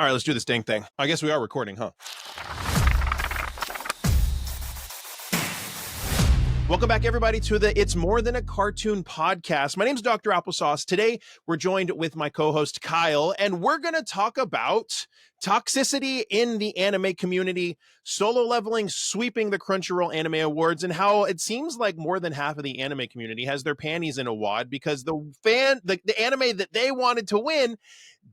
All right, let's do this dang thing. I guess we are recording, huh? Welcome back, everybody, to the It's More Than a Cartoon podcast. My name is Dr. Applesauce. Today, we're joined with my co-host, Kyle, and we're going to talk about toxicity in the anime community, Solo Leveling sweeping the Crunchyroll Anime Awards, and how it seems like more than half of the anime community has their panties in a wad because the anime that they wanted to win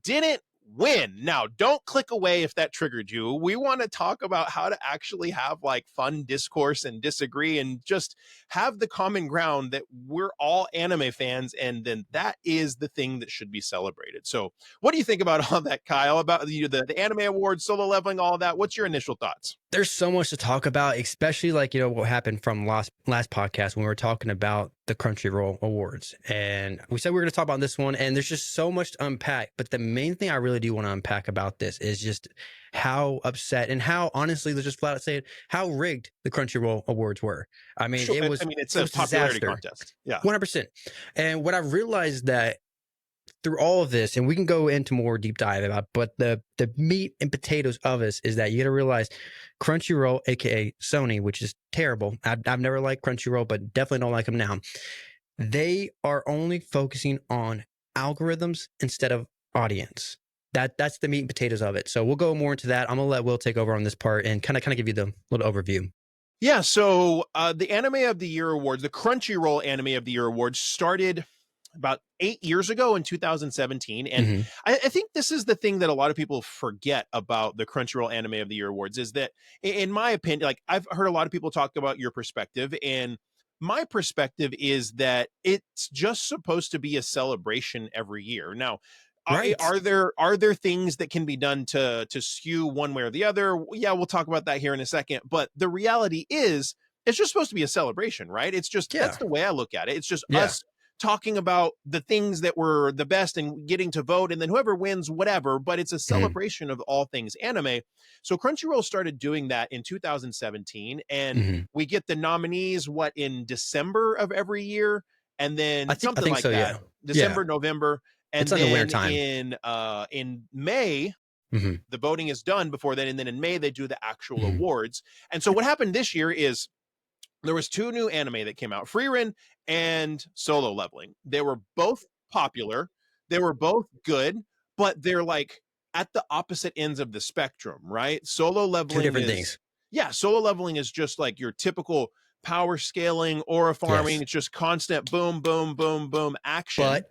didn't win. Now, don't click away if that triggered you. We want to talk about how to actually have like fun discourse and disagree and just have the common ground that we're all anime fans, and then that is the thing that should be celebrated. So what do you think about all that, Kyle, about the anime awards, Solo Leveling, all of that? What's your initial thoughts? There's so much to talk about, especially what happened from last podcast when we were talking about the Crunchyroll Awards. And we said we were going to talk about this one, and there's just so much to unpack. But the main thing I really do want to unpack about this is just how upset and how, honestly, let's just flat out say it, how rigged the Crunchyroll Awards were. I mean, sure. It's a popularity contest. Yeah. 100%. And what I realized that through all of this, and we can go into more deep dive about, but the meat and potatoes of this is that you got to realize Crunchyroll, aka Sony, which is terrible. I've never liked Crunchyroll, but definitely don't like them now. They are only focusing on algorithms instead of audience. That's the meat and potatoes of it. So we'll go more into that. I'm gonna let Will take over on this part and kind of give you the little overview. Yeah. So the Anime of the Year Awards, the Crunchyroll Anime of the Year Awards, started about 8 years ago in 2017. And I think this is the thing that a lot of people forget about the Crunchyroll Anime of the Year Awards is that, in my opinion, like I've heard a lot of people talk about your perspective, and my perspective is that it's just supposed to be a celebration every year. Now, Right. Are there things that can be done to skew one way or the other? Yeah, we'll talk about that here in a second. But the reality is, it's just supposed to be a celebration, right? It's just that's the way I look at it. It's just us talking about the things that were the best and getting to vote, and then whoever wins, whatever. But it's a celebration of all things anime. So Crunchyroll started doing that in 2017, and we get the nominees in December of every year, and then I think like so, that. December, November. And it's like then a winter time. In May, the voting is done before then. And then in May, they do the actual awards. And so what happened this year is there was 2 new anime that came out, Frieren and Solo Leveling. They were both popular. They were both good, but they're like at the opposite ends of the spectrum, right? Solo Leveling 2 different things. Yeah, Solo Leveling is just like your typical power scaling, aura farming. It's just constant boom, boom, boom, boom action.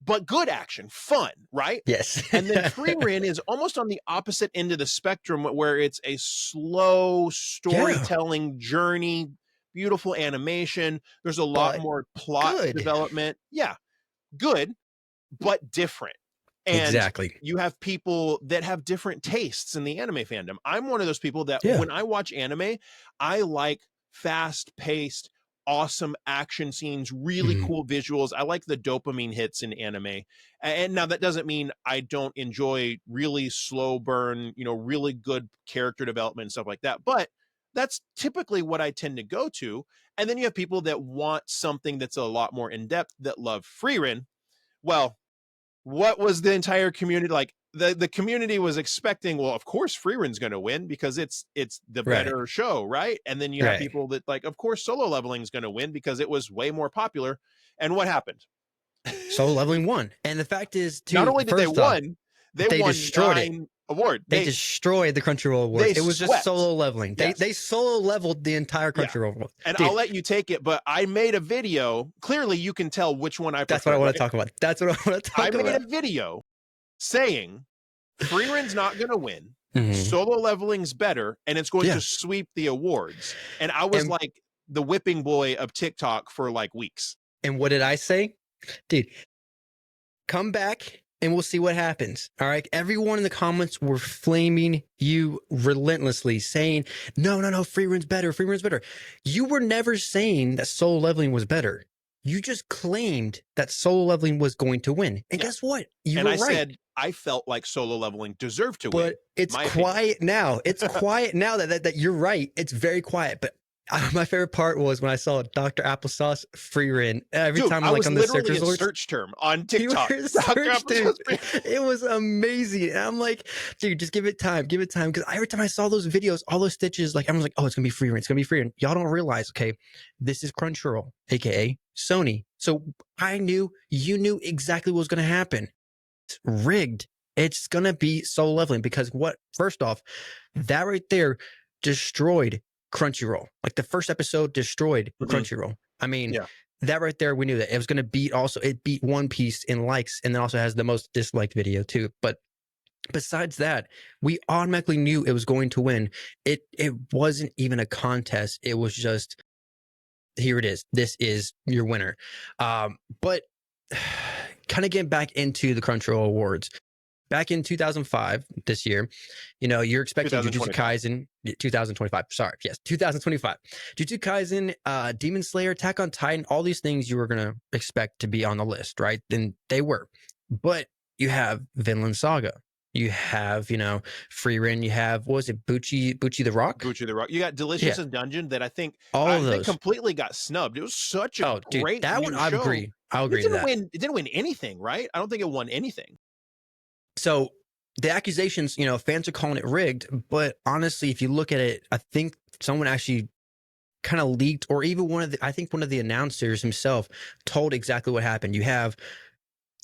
But good action, fun, right? Yes. And then Frieren is almost on the opposite end of the spectrum, where it's a slow storytelling journey, beautiful animation. There's a lot more plot development. Yeah, good, but different. And you have people that have different tastes in the anime fandom. I'm one of those people that when I watch anime, I like fast-paced, awesome action scenes, really cool visuals. I like the dopamine hits in anime. And now that doesn't mean I don't enjoy really slow burn, really good character development and stuff like that. But that's typically what I tend to go to. And then you have people that want something that's a lot more in-depth that love Frieren. Well, what was the entire community like? The community was expecting, well, of course Frieren's going to win because it's the better show, right? And then you have people that like, of course Solo Leveling is going to win because it was way more popular. And what happened? Solo Leveling won. And the fact is, too, not only did they won, they won destroyed 9 awards. They destroyed the Crunchyroll Awards. It was just Solo Leveling. They solo leveled the entire Crunchyroll Award. And I'll let you take it, but I made a video. Clearly, you can tell which one I prefer. That's what I want to talk about. That's what I want to talk about. I made a video saying Frieren's not going to win. Solo Leveling's better, and it's going to sweep the awards. And I was like the whipping boy of TikTok for like weeks. And what did I say? Dude, come back and we'll see what happens. All right. Everyone in the comments were flaming you relentlessly, saying, no, Frieren's better. Frieren's better. You were never saying that Solo Leveling was better. You just claimed that Solo Leveling was going to win. And guess what? You were right. Said I felt like Solo Leveling deserved to win. But it's quiet now. It's quiet now that you're right. It's very quiet. But My favorite part was when I saw Dr. Applesauce free reign every Dude, time, I like was on the search literally a results. search term on You TikTok. were Dr. searched him. Applesauce free. It was amazing. And I'm like, dude, just give it time. Give it time. Because every time I saw those videos, all those stitches, like, everyone's like, oh, it's going to be free reign. It's going to be free reign. Y'all don't realize, okay, this is Crunchyroll, aka Sony. So I knew, you knew exactly what was going to happen. It's rigged. It's going to be Solo Leveling because first off, that right there destroyed Crunchyroll. Like the first episode destroyed Crunchyroll. I mean, Yeah. that right there, we knew that it was going to beat it beat One Piece in likes and then also has the most disliked video too. But besides that, we automatically knew it was going to win. It wasn't even a contest. It was just, here it is. This is your winner. But kind of getting back into the Crunchyroll Awards. Back in 2005, this year, you're expecting Jujutsu 2025. Kaisen, 2025. Sorry, yes, 2025. Jujutsu Kaisen, Demon Slayer, Attack on Titan, all these things you were gonna expect to be on the list, right? And they were. But you have Vinland Saga, you have, Free Ren, you have, what was it, Bucci the Rock? Bucci the Rock. You got Delicious and Dungeon that I think All of those. completely got snubbed. It was such a Oh, dude, great that one new I'll show. agree. I'll agree to that. It didn't win anything, right? I don't think it won anything. So the accusations, fans are calling it rigged, but honestly, if you look at it, I think someone actually kind of leaked, or even one of the announcers himself told exactly what happened. You have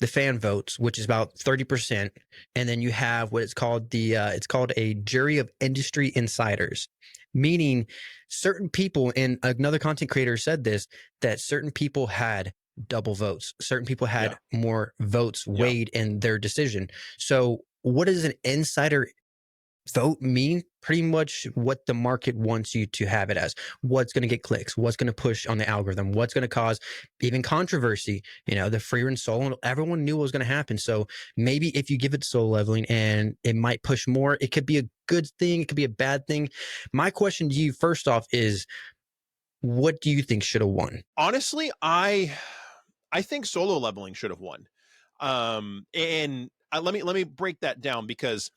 the fan votes, which is about 30%, and then you have what it's called it's called a jury of industry insiders, meaning certain people, and another content creator said this, that certain people had double votes. Certain people had more votes weighed in their decision. So what does an insider vote mean? Pretty much what the market wants you to have it as. What's going to get clicks? What's going to push on the algorithm? What's going to cause even controversy? The free run solo, everyone knew what was going to happen. So maybe if you give it Solo Leveling and it might push more, it could be a good thing. It could be a bad thing. My question to you first off is, what do you think should have won? Honestly, I think Solo Leveling should have won. And let me break that down, because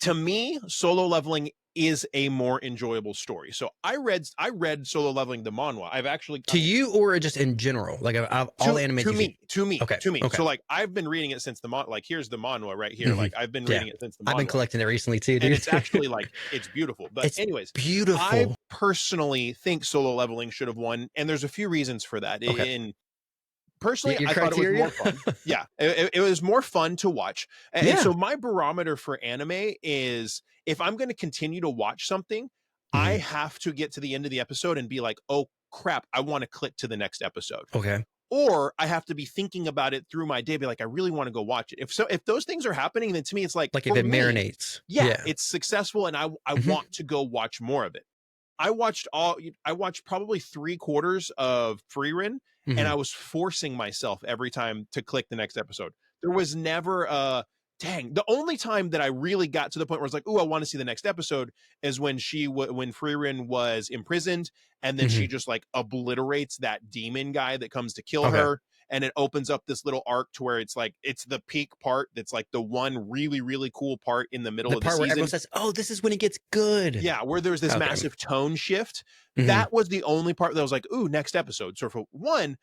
to me, Solo Leveling is a more enjoyable story. So I read Solo Leveling, the manhwa. I've actually to you, or just in general, like all anime to me. Okay. So like I've been reading it since like here's the manhwa right here. Like I've been reading it since the manhwa. I've been collecting it recently too, dude. And it's actually like, it's beautiful. But it's anyways, beautiful. I personally think Solo Leveling should have won, and there's a few reasons for that. Okay. Personally, I thought it was more fun. Yeah, it was more fun to watch. And so my barometer for anime is, if I'm going to continue to watch something, I have to get to the end of the episode and be like, oh crap, I want to click to the next episode. Okay. Or I have to be thinking about it through my day, be like, I really want to go watch it. If those things are happening, then to me, it's like if it marinates. Yeah, it's successful, and I want to go watch more of it. I watched probably 3/4 of Free Ren, and I was forcing myself every time to click the next episode. There was never the only time that I really got to the point where I was like, "Ooh, I want to see the next episode," is when when Free Ren was imprisoned, and then she just like obliterates that demon guy that comes to kill her, and it opens up this little arc to where it's like, it's the peak part that's like the one really, really cool part in the middle of the season. Where everyone says, "Oh, this is when it gets good." Yeah, where there's this massive tone shift. That was the only part that was like, "Ooh, next episode." So for one,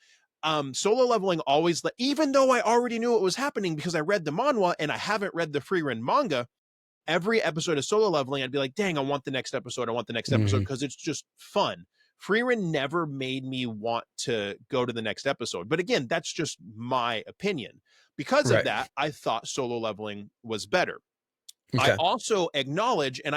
Solo Leveling always, even though I already knew what was happening because I read the manhwa and I haven't read the Free Ren manga, every episode of Solo Leveling, I'd be like, dang, I want the next episode. I want the next episode, because it's just fun. Free Ren never made me want to go to the next episode. But again, that's just my opinion. Because of that, I thought Solo Leveling was better. I also acknowledge, and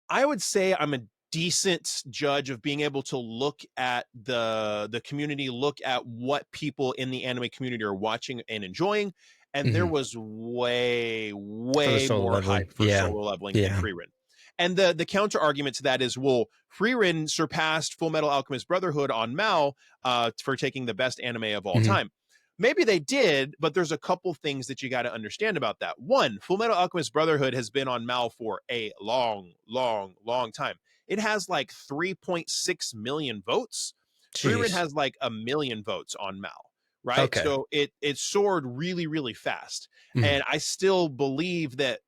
I would say I'm a decent judge of being able to look at the community, look at what people in the anime community are watching and enjoying. And there was way more hype for Solo Leveling than Free Ren. And the counter argument to that is, well, Free Ren surpassed Full Metal Alchemist Brotherhood on Mal for taking the best anime of all time. Maybe they did, but there's a couple things that you got to understand about that. One, Full Metal Alchemist Brotherhood has been on Mal for a long time. It has like 3.6 million votes. Free Ren has like 1 million votes on Mal, right? So it soared really, really fast. And I still believe that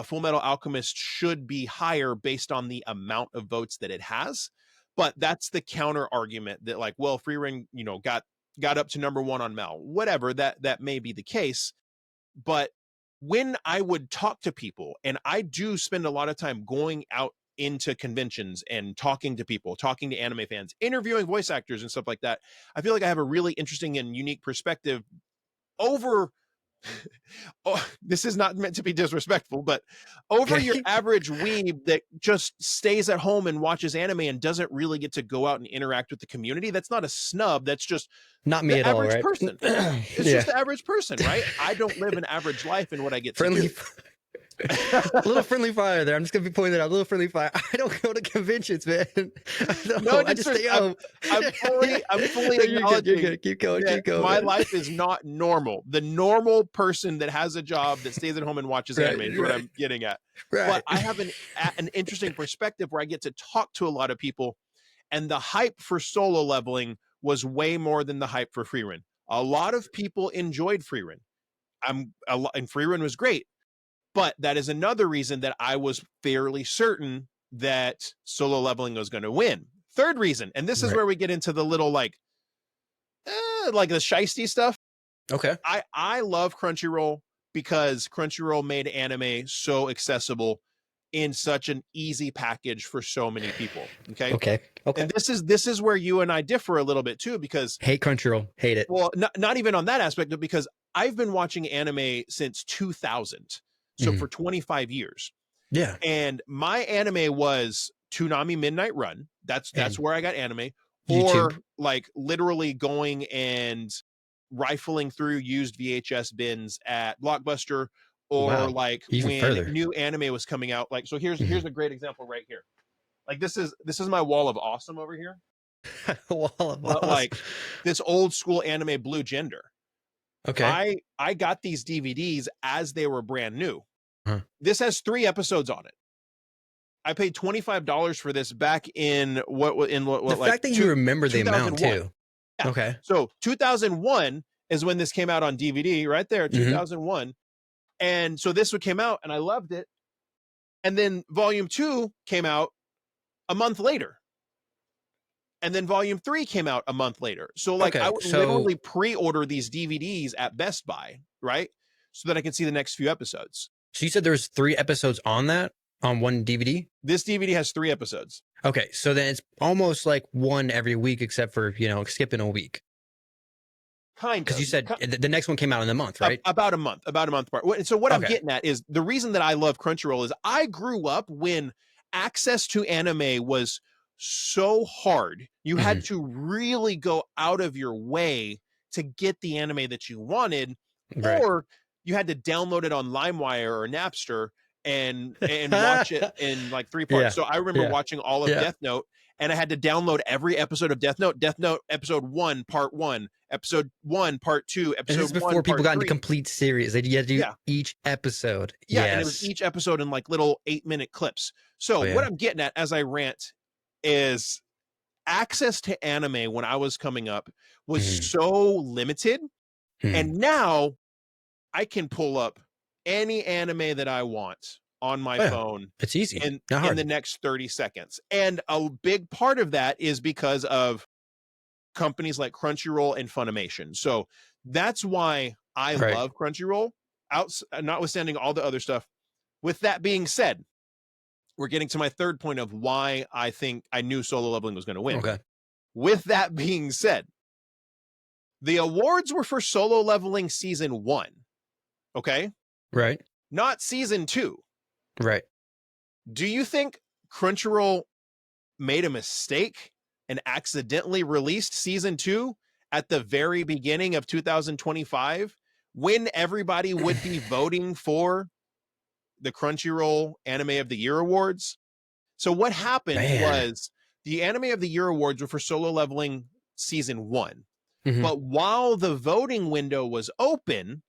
Full Metal Alchemist should be higher based on the amount of votes that it has. But that's the counter argument that, like, well, Free Run, got up to number one on Mel. Whatever, that may be the case. But when I would talk to people, and I do spend a lot of time going out into conventions and talking to people, talking to anime fans, interviewing voice actors and stuff like that, I feel like I have a really interesting and unique perspective over oh, this is not meant to be disrespectful, but over your average weeb that just stays at home and watches anime and doesn't really get to go out and interact with the community. That's not a snub. That's just not me the at average all, right? person. It's just the average person, right? I don't live an average life in what I get to do. A little friendly fire there. I'm just gonna be pointing out a little friendly fire. I don't go to conventions, man. I just stay home. I'm fully acknowledging. You're good. Keep going. My life is not normal. The normal person that has a job that stays at home and watches anime is what I'm getting at. Right. But I have an interesting perspective where I get to talk to a lot of people, and the hype for Solo Leveling was way more than the hype for Free Run. A lot of people enjoyed Free Run. And Free Run was great. But that is another reason that I was fairly certain that Solo Leveling was going to win. Third reason, and this is where we get into the little like the shiesty stuff. Okay. I love Crunchyroll because Crunchyroll made anime so accessible in such an easy package for so many people. Okay. And this is where you and I differ a little bit too, because hate Crunchyroll, hate it. Well, not even on that aspect, but because I've been watching anime since 2000. So for 25 years. Yeah. And my anime was Toonami Midnight Run. That's where I got anime. YouTube. Or like literally going and rifling through used VHS bins at Blockbuster, or like even when further. New anime was coming out. Like, so here's a great example right here. Like this is my wall of awesome over here. Wall of awesome. Like this old school anime Blue Gender. Okay. I got these DVDs as they were brand new. This has 3 episodes on it. I paid $25 for this back in what the fact that you remember the amount too. Yeah. Okay. So 2001 is when this came out on DVD, right there, 2001. And so this one came out and I loved it. And then volume 2 came out a month later. And then volume 3 came out a month later. So like I would literally pre-order these DVDs at Best Buy, right? So that I can see the next few episodes. So you said there's 3 episodes on one DVD? This DVD has 3 episodes. Okay. So then it's almost like one every week, except for, skipping a week. Kind of. Because you said the next one came out in the month, right? About a month apart. And so what I'm getting at is the reason that I love Crunchyroll is I grew up when access to anime was so hard. You had to really go out of your way to get the anime that you wanted, or you had to download it on LimeWire or Napster and watch it in like 3 parts. So I remember watching all of Death Note, and I had to download every episode of Death Note episode 1 part 1, episode 1 part 2, episode 1 this is before people got into complete series. They had to do each episode. And it was each episode in like little 8-minute clips. So what I'm getting at as I rant is access to anime when I was coming up was so limited, and now I can pull up any anime that I want on my phone. It's easy in the next 30 seconds. And a big part of that is because of companies like Crunchyroll and Funimation. So that's why I love Crunchyroll, notwithstanding all the other stuff. With that being said, we're getting to my third point of why I think I knew Solo Leveling was going to win. Okay. With that being said, the awards were for Solo Leveling season 1. Okay. Right. Not season 2. Right. Do you think Crunchyroll made a mistake and accidentally released season 2 at the very beginning of 2025 when everybody would be voting for the Crunchyroll Anime of the Year Awards? So what happened was the Anime of the Year Awards were for Solo Leveling season 1. But while the voting window was open,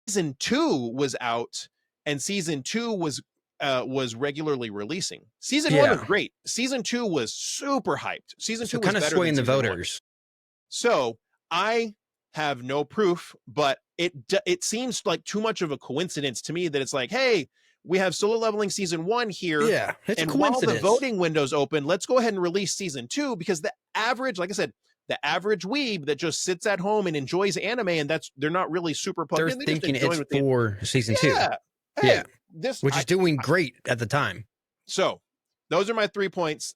season 2 was out, and season 2 was regularly releasing. Season 1 was great. Season 2 was super hyped. Season 2 was kind of swaying the voters. 1. So I have no proof, but it seems like too much of a coincidence to me that it's like, hey, we have Solo Leveling season 1 here. Yeah, it's and a coincidence. while the voting window's open, let's go ahead and release season 2, because the average, like I said, the average weeb that just sits at home and enjoys anime, and they're not really super plugged in. They're thinking just enjoying it's for season 2. Hey, yeah, this which is doing great at the time. So those are my 3 points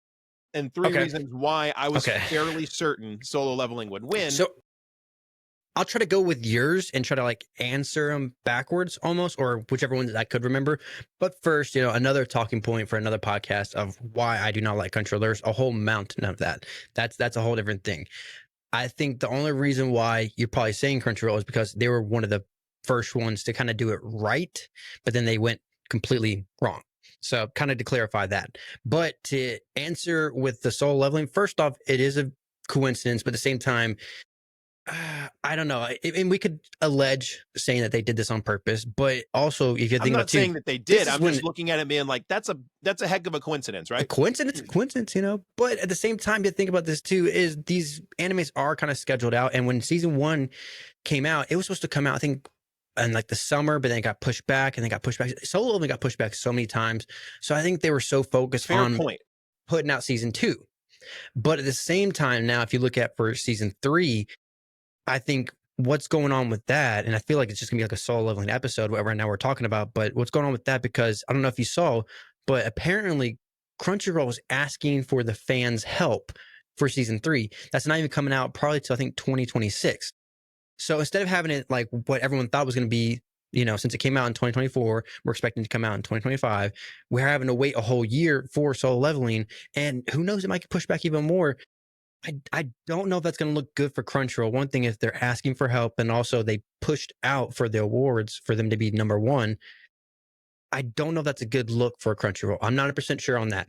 and 3 reasons why I was fairly certain Solo Leveling would win. So I'll try to go with yours and try to like answer them backwards almost, or whichever one that I could remember. But first, another talking point for another podcast of why I do not like Crunchyroll. There's a whole mountain of that. That's a whole different thing. I think the only reason why you're probably saying Crunchyroll is because they were one of the first ones to kind of do it right, but then they went completely wrong. So kind of to clarify that. But to answer with the Solo Leveling, first off, it is a coincidence, but at the same time, I don't know. And we could allege saying that they did this on purpose, but also if you think I'm not about saying that they did. I'm just looking at it being like, that's a heck of a coincidence, right? A coincidence, But at the same time, you think about this too, is these animes are kind of scheduled out. And when season 1 came out, it was supposed to come out, I think, in like the summer, but then it got pushed back and then got pushed back. Solo only got pushed back so many times. So I think they were so focused on putting out season 2. But at the same time, now, if you look at for season 3, I think what's going on with that, and I feel like it's just gonna be like a Solo Leveling episode, whatever now we're talking about, but what's going on with that, because I don't know if you saw, but apparently Crunchyroll was asking for the fans' help for season 3. That's not even coming out probably till I think 2026. So instead of having it like what everyone thought was going to be, since it came out in 2024, we're expecting to come out in 2025. We're having to wait a whole year for Solo Leveling, and who knows, it might get pushed back even more. I don't know if that's going to look good for Crunchyroll. One thing is they're asking for help, and also they pushed out for the awards for them to be number 1. I don't know if that's a good look for Crunchyroll. I'm not 100% sure on that.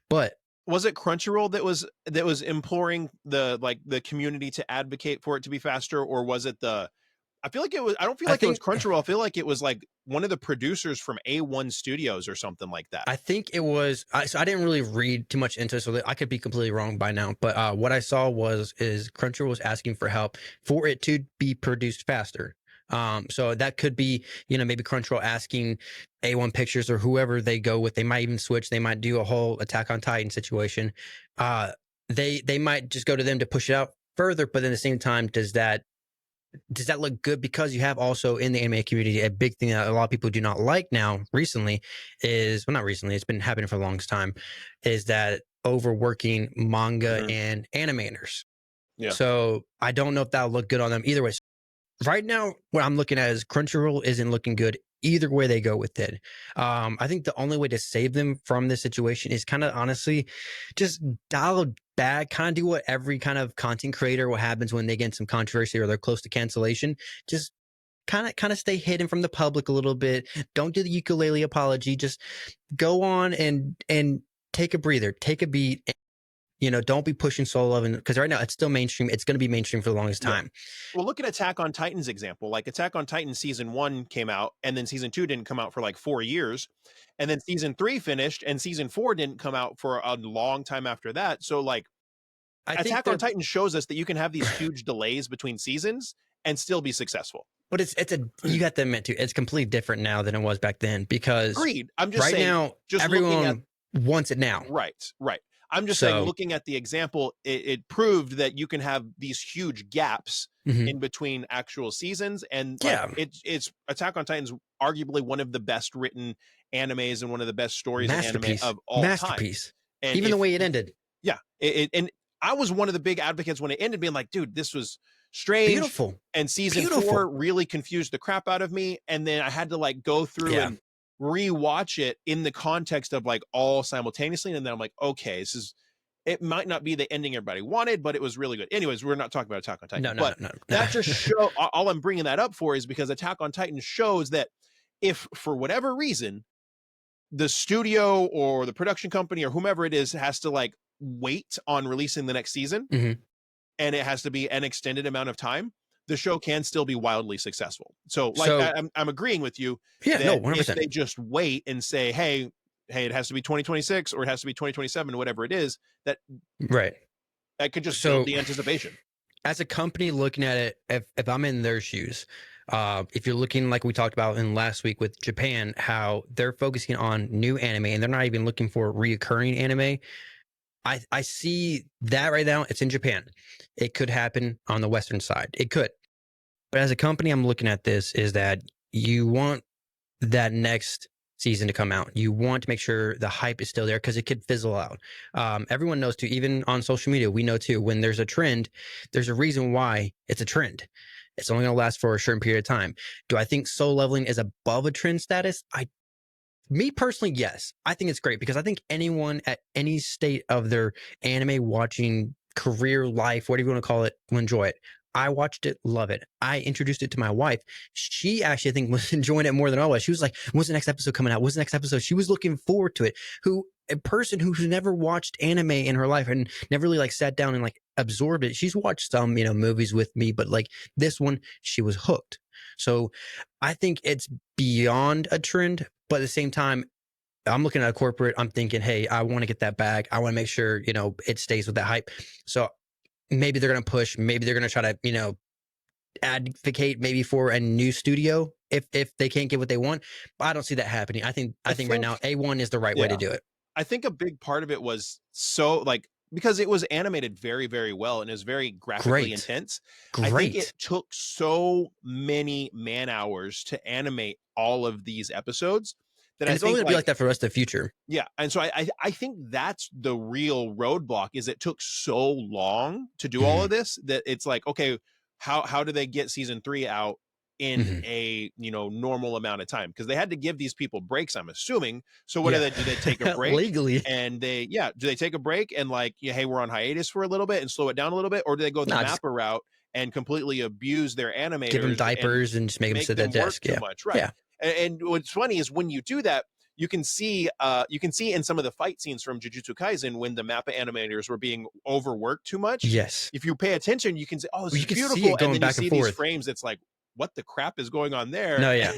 But was it Crunchyroll that was imploring the community to advocate for it to be faster, or was it I feel like it was. I don't feel like it was Crunchyroll. I feel like it was like one of the producers from A1 Studios or something like that. I think it was. So I didn't really read too much into it, so I could be completely wrong by now. But what I saw is Crunchyroll was asking for help for it to be produced faster. So that could be, maybe Crunchyroll asking A1 Pictures or whoever they go with. They might even switch. They might do a whole Attack on Titan situation. They might just go to them to push it out further. But at the same time, does that look good? Because you have also in the anime community a big thing that a lot of people do not like now recently is, well, not recently, it's been happening for a long time, is that overworking manga and animators. Yeah. So I don't know if that'll look good on them either way. Right now, what I'm looking at is Crunchyroll isn't looking good either way they go with it. I think the only way to save them from this situation is kind of honestly just dial it back, kind of do what every kind of content creator, what happens when they get some controversy or they're close to cancellation. Just kind of stay hidden from the public a little bit. Don't do the ukulele apology. Just go on and take a breather, take a beat. Don't be pushing Solo Leveling, because right now it's still mainstream. It's going to be mainstream for the longest time. Well, look at Attack on Titan's example. Like Attack on Titan season 1 came out, and then season 2 didn't come out for like 4 years, and then season 3 finished, and season 4 didn't come out for a long time after that. So like, Attack on Titan shows us that you can have these huge delays between seasons and still be successful. But you got to admit too, it's completely different now than it was back then, because agreed. I'm just saying, now, just everyone wants it now. Right. I'm just saying, looking at the example, it proved that you can have these huge gaps in between actual seasons. And it's Attack on Titan's arguably one of the best written animes and one of the best stories in anime of all time. And even the way it ended. Yeah. And I was one of the big advocates when it ended, being like, dude, this was strange. Beautiful. And season 4 really confused the crap out of me. And then I had to like go through and rewatch it in the context of like all simultaneously, and then I'm like, okay, it might not be the ending everybody wanted, but it was really good. Anyways, we're not talking about Attack on Titan. No. That just show all I'm bringing that up for is because Attack on Titan shows that if for whatever reason the studio or the production company or whomever it is has to like wait on releasing the next season, and it has to be an extended amount of time, the show can still be wildly successful. So I'm agreeing with you. Yeah, that 100%. If they just wait and say, hey, it has to be 2026 or it has to be 2027, whatever it is, that could just build the anticipation. As a company looking at it, if I'm in their shoes, If you're looking like we talked about in last week with Japan, how they're focusing on new anime and they're not even looking for reoccurring anime. I see that right now. It's in Japan. It could happen on the Western side. It could. But as a company, I'm looking at this is that you want that next season to come out. You want to make sure the hype is still there because it could fizzle out. Everyone knows too, even on social media, we know too, when there's a trend, there's a reason why it's a trend. It's only going to last for a certain period of time. Do I think Soul Leveling is above a trend status? Me personally, yes. I think it's great because I think anyone at any state of their anime watching career, life, whatever you want to call it, will enjoy it. I watched it, love it. I introduced it to my wife. She actually, I think, was enjoying it more than I was. She was like, "When's the next episode coming out? When's the next episode?" She was looking forward to it. A person who's never watched anime in her life and never really like sat down and like absorbed it. She's watched some, movies with me, but like this one, she was hooked. So I think it's beyond a trend, but at the same time, I'm looking at a corporate. I'm thinking, hey, I want to get that bag. I want to make sure, it stays with that hype. So maybe they're going to push, maybe they're going to try to, advocate maybe for a new studio if they can't get what they want. But I don't see that happening. I think right now A1 is the right way to do it. I think a big part of it was because it was animated very, very well and is very graphically intense. I think it took so many man hours to animate all of these episodes that it's only going to be like that for the rest of the future. Yeah. And so I think that's the real roadblock is it took so long to do all of this that it's like, okay, how do they get season 3 out in a normal amount of time? Because they had to give these people breaks, I'm assuming. So what do they take a break legally? And do they take a break and hey, we're on hiatus for a little bit and slow it down a little bit, or do they go the Mappa route and completely abuse their animators, give them diapers and just make them sit at the desk? Too much, right? And what's funny is when you do that, you can see in some of the fight scenes from Jujutsu Kaisen when the Mappa animators were being overworked too much. Yes. If you pay attention, you can say, "Oh, this is beautiful," and then you see these frames. It's like, what the crap is going on there? No, yeah.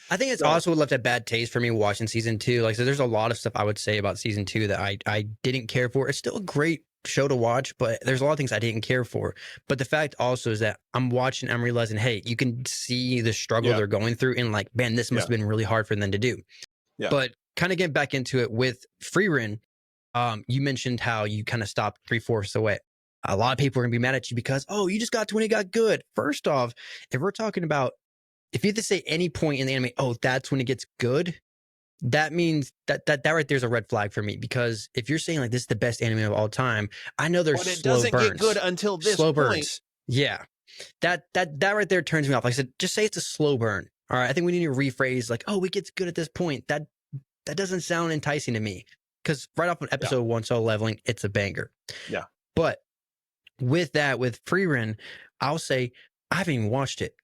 I think it's also left a bad taste for me watching season 2. Like, so there's a lot of stuff I would say about season 2 that I didn't care for. It's still a great show to watch, but there's a lot of things I didn't care for. But the fact also is that I'm watching, I'm realizing, hey, you can see the struggle they're going through, and like, man, this must have been really hard for them to do. Yeah. But kind of getting back into it with Frieren, you mentioned how you kind of stopped 3/4 away. A lot of people are gonna be mad at you because, oh, you just got to when it got good. First off, if we're talking about, if you have to say any point in the anime, oh, that's when it gets good, that means that right there's a red flag for me. Because if you're saying like this is the best anime of all time, I know there's slow burns. But it doesn't get good until this slow point. Burns. Yeah, that right there turns me off. Like I said, just say it's a slow burn. All right, I think we need to rephrase like, oh, it gets good at this point. That doesn't sound enticing to me. Because right off of episode 1, Soul Leveling, it's a banger. Yeah, but with that, with Frieren, I'll say I haven't even watched it.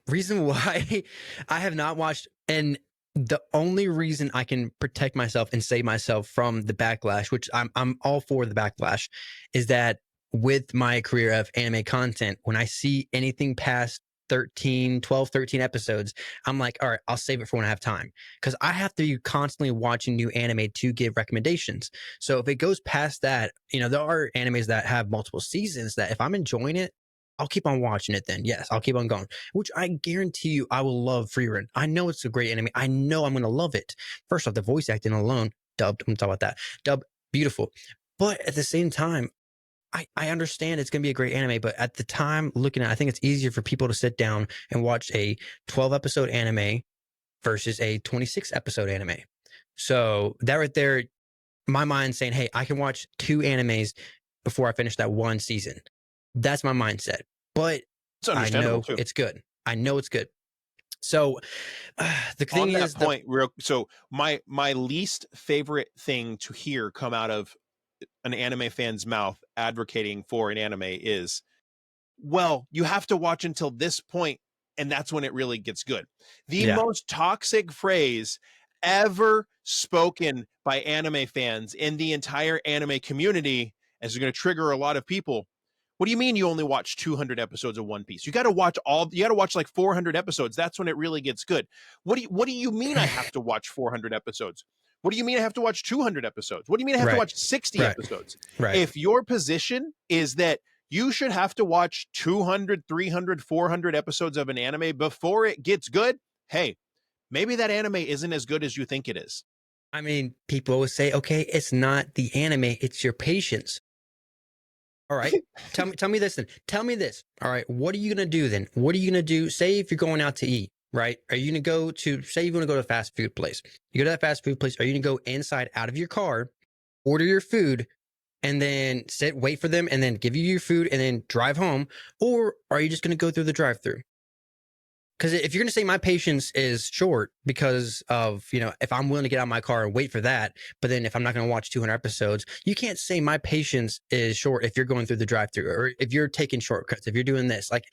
Reason why I have not watched, and the only reason I can protect myself and save myself from the backlash, which I'm all for the backlash, is that with my career of anime content, when I see anything past 12, 13 episodes, I'm like, all right, I'll save it for when I have time. Because I have to be constantly watching new anime to give recommendations. So if it goes past that, there are animes that have multiple seasons that if I'm enjoying it, I'll keep on watching it then. Yes, I'll keep on going. Which I guarantee you I will love Frieren. I know it's a great anime. I know I'm going to love it. First off, the voice acting alone, dubbed, I'm going to talk about that. Dubbed, beautiful. But at the same time, I understand it's going to be a great anime, but at the time looking at, I think it's easier for people to sit down and watch a 12 episode anime versus a 26 episode anime. So that right there, my mind saying, hey, I can watch 2 animes before I finish that one season. That's my mindset. But I know it's good. I know it's good. So the thing on is, that point, so my least favorite thing to hear come out of an anime fan's mouth advocating for an anime is, well, you have to watch until this point and that's when it really gets good. The most toxic phrase ever spoken by anime fans in the entire anime community, as is going to trigger a lot of people. What do you mean you only watch 200 episodes of One Piece? You got to watch like 400 episodes. That's when it really gets good. What do you mean I have to watch 400 episodes? What do you mean I have to watch 200 episodes? What do you mean I have to watch 60 episodes? If your position is that you should have to watch 200, 300, 400 episodes of an anime before it gets good. Hey, maybe that anime isn't as good as you think it is. I mean, people always say, okay, it's not the anime, it's your patience. All right. Tell me this then. Tell me this. All right. What are you going to do then? What are you going to do? Say if you're going out to eat, right? Are you going to go to, say you're going to go to a fast food place. You go to that fast food place. Are you going to go inside out of your car, order your food, and then sit, wait for them, and then give you your food and then drive home? Or are you just going to go through the drive through? Because if you're going to say my patience is short because of, if I'm willing to get out of my car and wait for that, but then if I'm not going to watch 200 episodes, you can't say my patience is short if you're going through the drive-through or if you're taking shortcuts, if you're doing this. Like,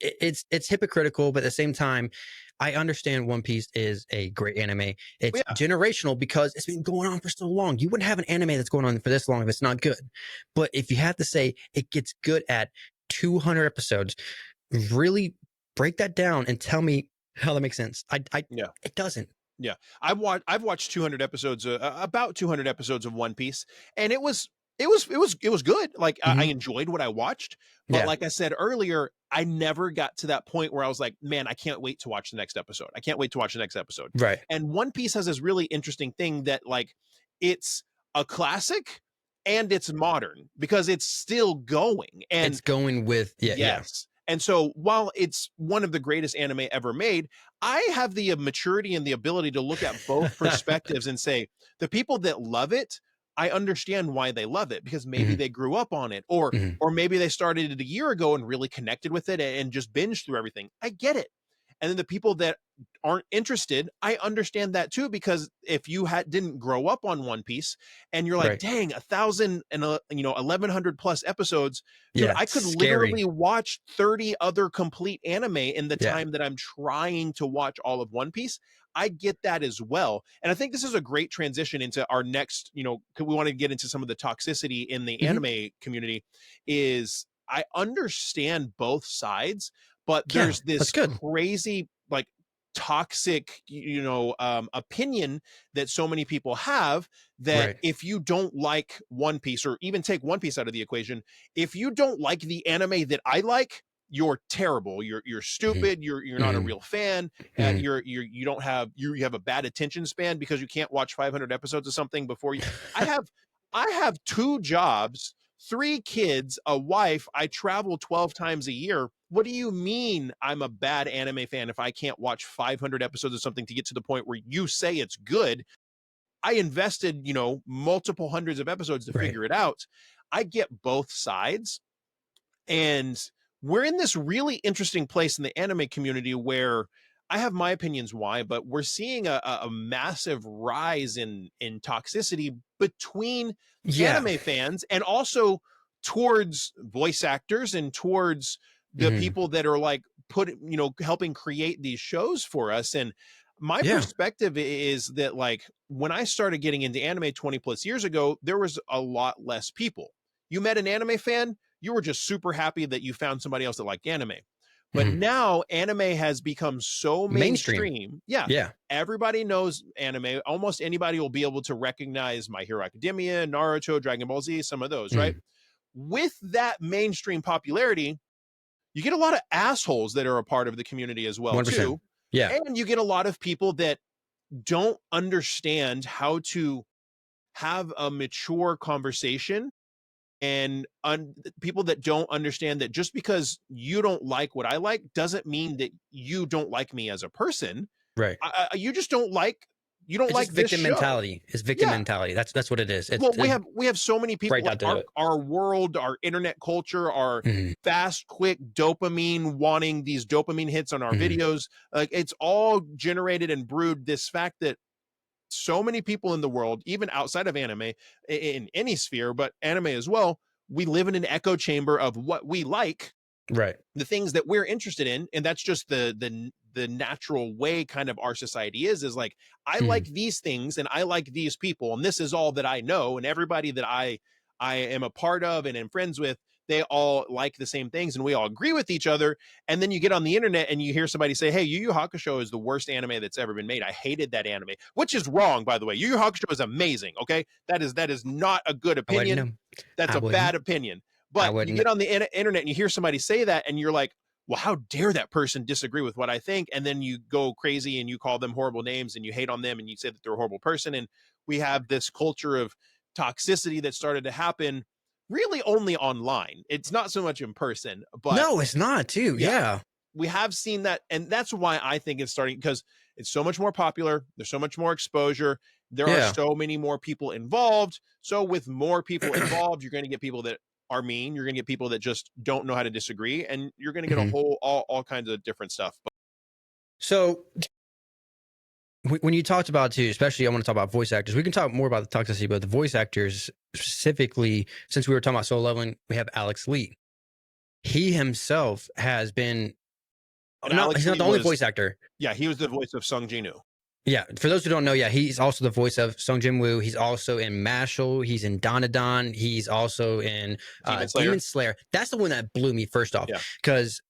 it's hypocritical, but at the same time, I understand One Piece is a great anime. It's generational because it's been going on for so long. You wouldn't have an anime that's going on for this long if it's not good. But if you have to say it gets good at 200 episodes, really break that down and tell me how that makes sense. It doesn't. Yeah. I've watched 200 episodes, about 200 episodes of One Piece, and it was good. Like, I enjoyed what I watched, but like I said earlier, I never got to that point where I was like, man, I can't wait to watch the next episode. I can't wait to watch the next episode. Right. And One Piece has this really interesting thing that, like, it's a classic and it's modern because it's still going. And it's going with, yes. And so while it's one of the greatest anime ever made, I have the maturity and the ability to look at both perspectives and say, the people that love it, I understand why they love it because maybe they grew up on it, or maybe they started it a year ago and really connected with it and just binged through everything. I get it. And then the people that aren't interested, I understand that too, because if you didn't grow up on One Piece and you're like, dang, 1,000 and 1,100 plus episodes, dude, I could literally watch 30 other complete anime in the time that I'm trying to watch all of One Piece. I get that as well. And I think this is a great transition into our next, we want to get into some of the toxicity in the anime community. Is I understand both sides, but there's this crazy, like, toxic, opinion that so many people have that if you don't like One Piece, or even take One Piece out of the equation, if you don't like the anime that I like, you're terrible. You're stupid. You're not a real fan. You have a bad attention span because you can't watch 500 episodes of something before you. I have 2 jobs, 3 kids, a wife. I travel 12 times a year. What do you mean I'm a bad anime fan if I can't watch 500 episodes of something to get to the point where you say it's good? I invested, multiple hundreds of episodes to figure it out. I get both sides. And we're in this really interesting place in the anime community where I have my opinions why, but we're seeing a massive rise in toxicity between anime fans and also towards voice actors and towards the people that are like helping create these shows for us. And my perspective is that, like, when I started getting into anime 20 plus years ago, there was a lot less people. You met an anime fan, you were just super happy that you found somebody else that liked anime. But now anime has become so mainstream. Yeah. Everybody knows anime. Almost anybody will be able to recognize My Hero Academia, Naruto, Dragon Ball Z, some of those, right? With that mainstream popularity, you get a lot of assholes that are a part of the community as well, 100%. Too. Yeah. And you get a lot of people that don't understand how to have a mature conversation, and people that don't understand that just because you don't like what I like doesn't mean that you don't like me as a person. Right. You just don't like, it's like victim mentality. It's victim mentality. That's what it is. We have so many people, like our world, our internet culture, our fast, quick dopamine, wanting these dopamine hits on our videos. Like, it's all generated and brewed this fact that so many people in the world, even outside of anime, in any sphere, but anime as well, we live in an echo chamber of what we like, the things that we're interested in. And that's just the natural way kind of our society is like, I like these things and I like these people, and this is all that I know. And everybody that I am a part of and am friends with, they all like the same things and we all agree with each other. And then you get on the internet and you hear somebody say, hey, Yu Yu Hakusho is the worst anime that's ever been made. I hated that anime, which is wrong, by the way. Yu Yu Hakusho is amazing. Okay. That is not a good opinion. That's a bad opinion. I But you wouldn't. get on the internet and you hear somebody say that, and you're like, well, how dare that person disagree with what I think? And then you go crazy and you call them horrible names and you hate on them and you say that they're a horrible person. And we have this culture of toxicity that started to happen really only online. It's not so much in person, but No, it's not too. yeah, Yeah. we have seen that. And that's why I think it's starting, because it's so much more popular. There's so much more exposure. There are Yeah. so many more people involved. So with more people involved, you're going to get people that are mean. You're going to get people that just don't know how to disagree, and you're going to get a Mhm. whole all kinds of different stuff. But So when you talked about too, especially I want to talk about voice actors. We can talk more about the toxicity, but the voice actors specifically, since we were talking about Soul Leveling, we have Alex Lee. He himself has been and no, Alex he's not Lee the only was, voice actor. yeah, he was the voice of Sung Jin-woo. Yeah, for those who don't know, yeah, he's also the voice of Sung Jin Woo. He's also in Mashal. He's in Danadon. He's also in Demon Slayer. Demon Slayer. That's the one that blew me first off, Yeah. because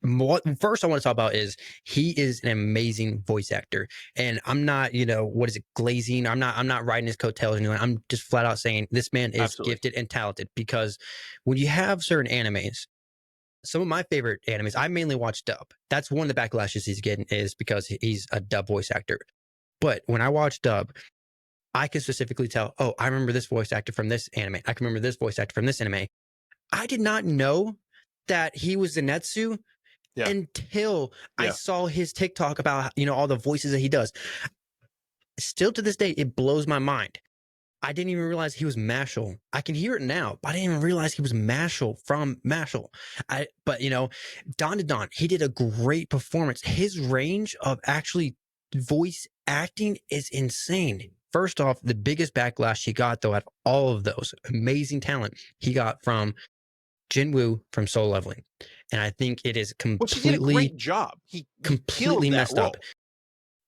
what first I want to talk about is he is an amazing voice actor, and I'm not, what is it, glazing. I'm not riding his coattails or anything. I'm just flat out saying this man is Absolutely. gifted and talented, because when you have certain animes, some of my favorite animes, I mainly watch dub. That's one of the backlashes he's getting, is because he's a dub voice actor. But when I watch dub, I can specifically tell, oh, I remember this voice actor from this anime. I can remember this voice actor from this anime. I did not know that he was Zenitsu until I saw his TikTok about, all the voices that he does. Still to this day, it blows my mind. I didn't even realize he was Mashal. I can hear it now, but I didn't even realize he was Mashal from Mashal. But Don to Don, he did a great performance. His range of actually voice acting is insane. First off, the biggest backlash he got, though, out of all of those amazing talent, he got from Jinwoo from Soul Leveling. And I think it is Which he did a completely, great job. He completely killed that messed role. up.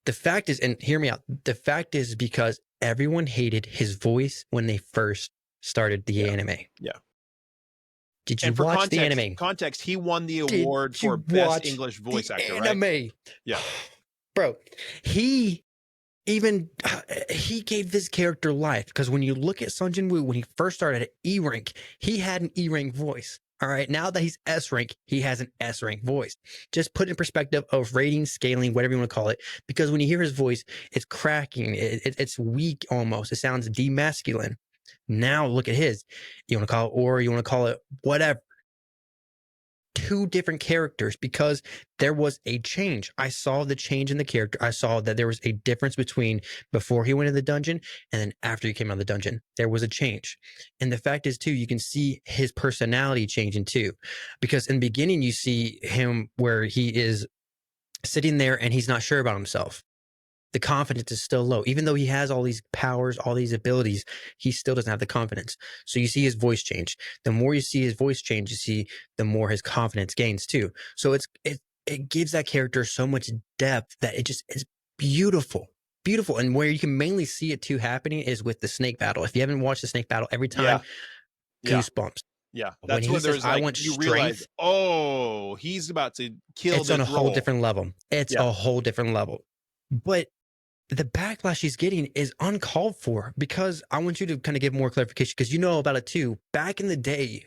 The fact is, and hear me out, the fact is because everyone hated his voice when they first started the anime. Yeah. Did you watch the anime? Context, he won the award for best English voice actor, anime? right? Yeah. Bro, he gave this character life, because when you look at Sung Jin Woo, when he first started at E rank, he had an E rank voice. All right, now that he's S rank, he has an S rank voice. Just put in perspective of rating, scaling, whatever you want to call it, because when you hear his voice, it's cracking, it's weak almost. It sounds demasculine. Now look at his. You want to call it or you want to call it whatever. Two different characters, because there was a change. I saw the change in the character. I saw that there was a difference between before he went in the dungeon and then after he came out of the dungeon. There was a change. And the fact is, too, you can see his personality changing, too. Because in the beginning, you see him where he is sitting there and he's not sure about himself. The confidence is still low. Even though he has all these powers, all these abilities, he still doesn't have the confidence. So you see his voice change. The more you see his voice change, you see the more his confidence gains too. So it gives that character so much depth that it's beautiful. Beautiful. And where you can mainly see it too happening is with the snake battle. If you haven't watched the snake battle, every time, goosebumps. Yeah, That's when there's I want you strength. Realize, oh, he's about to kill. It's on a whole different level. It's a whole different level. But the backlash he's getting is uncalled for, because I want you to kind of give more clarification, because you know about it too. Back in the day,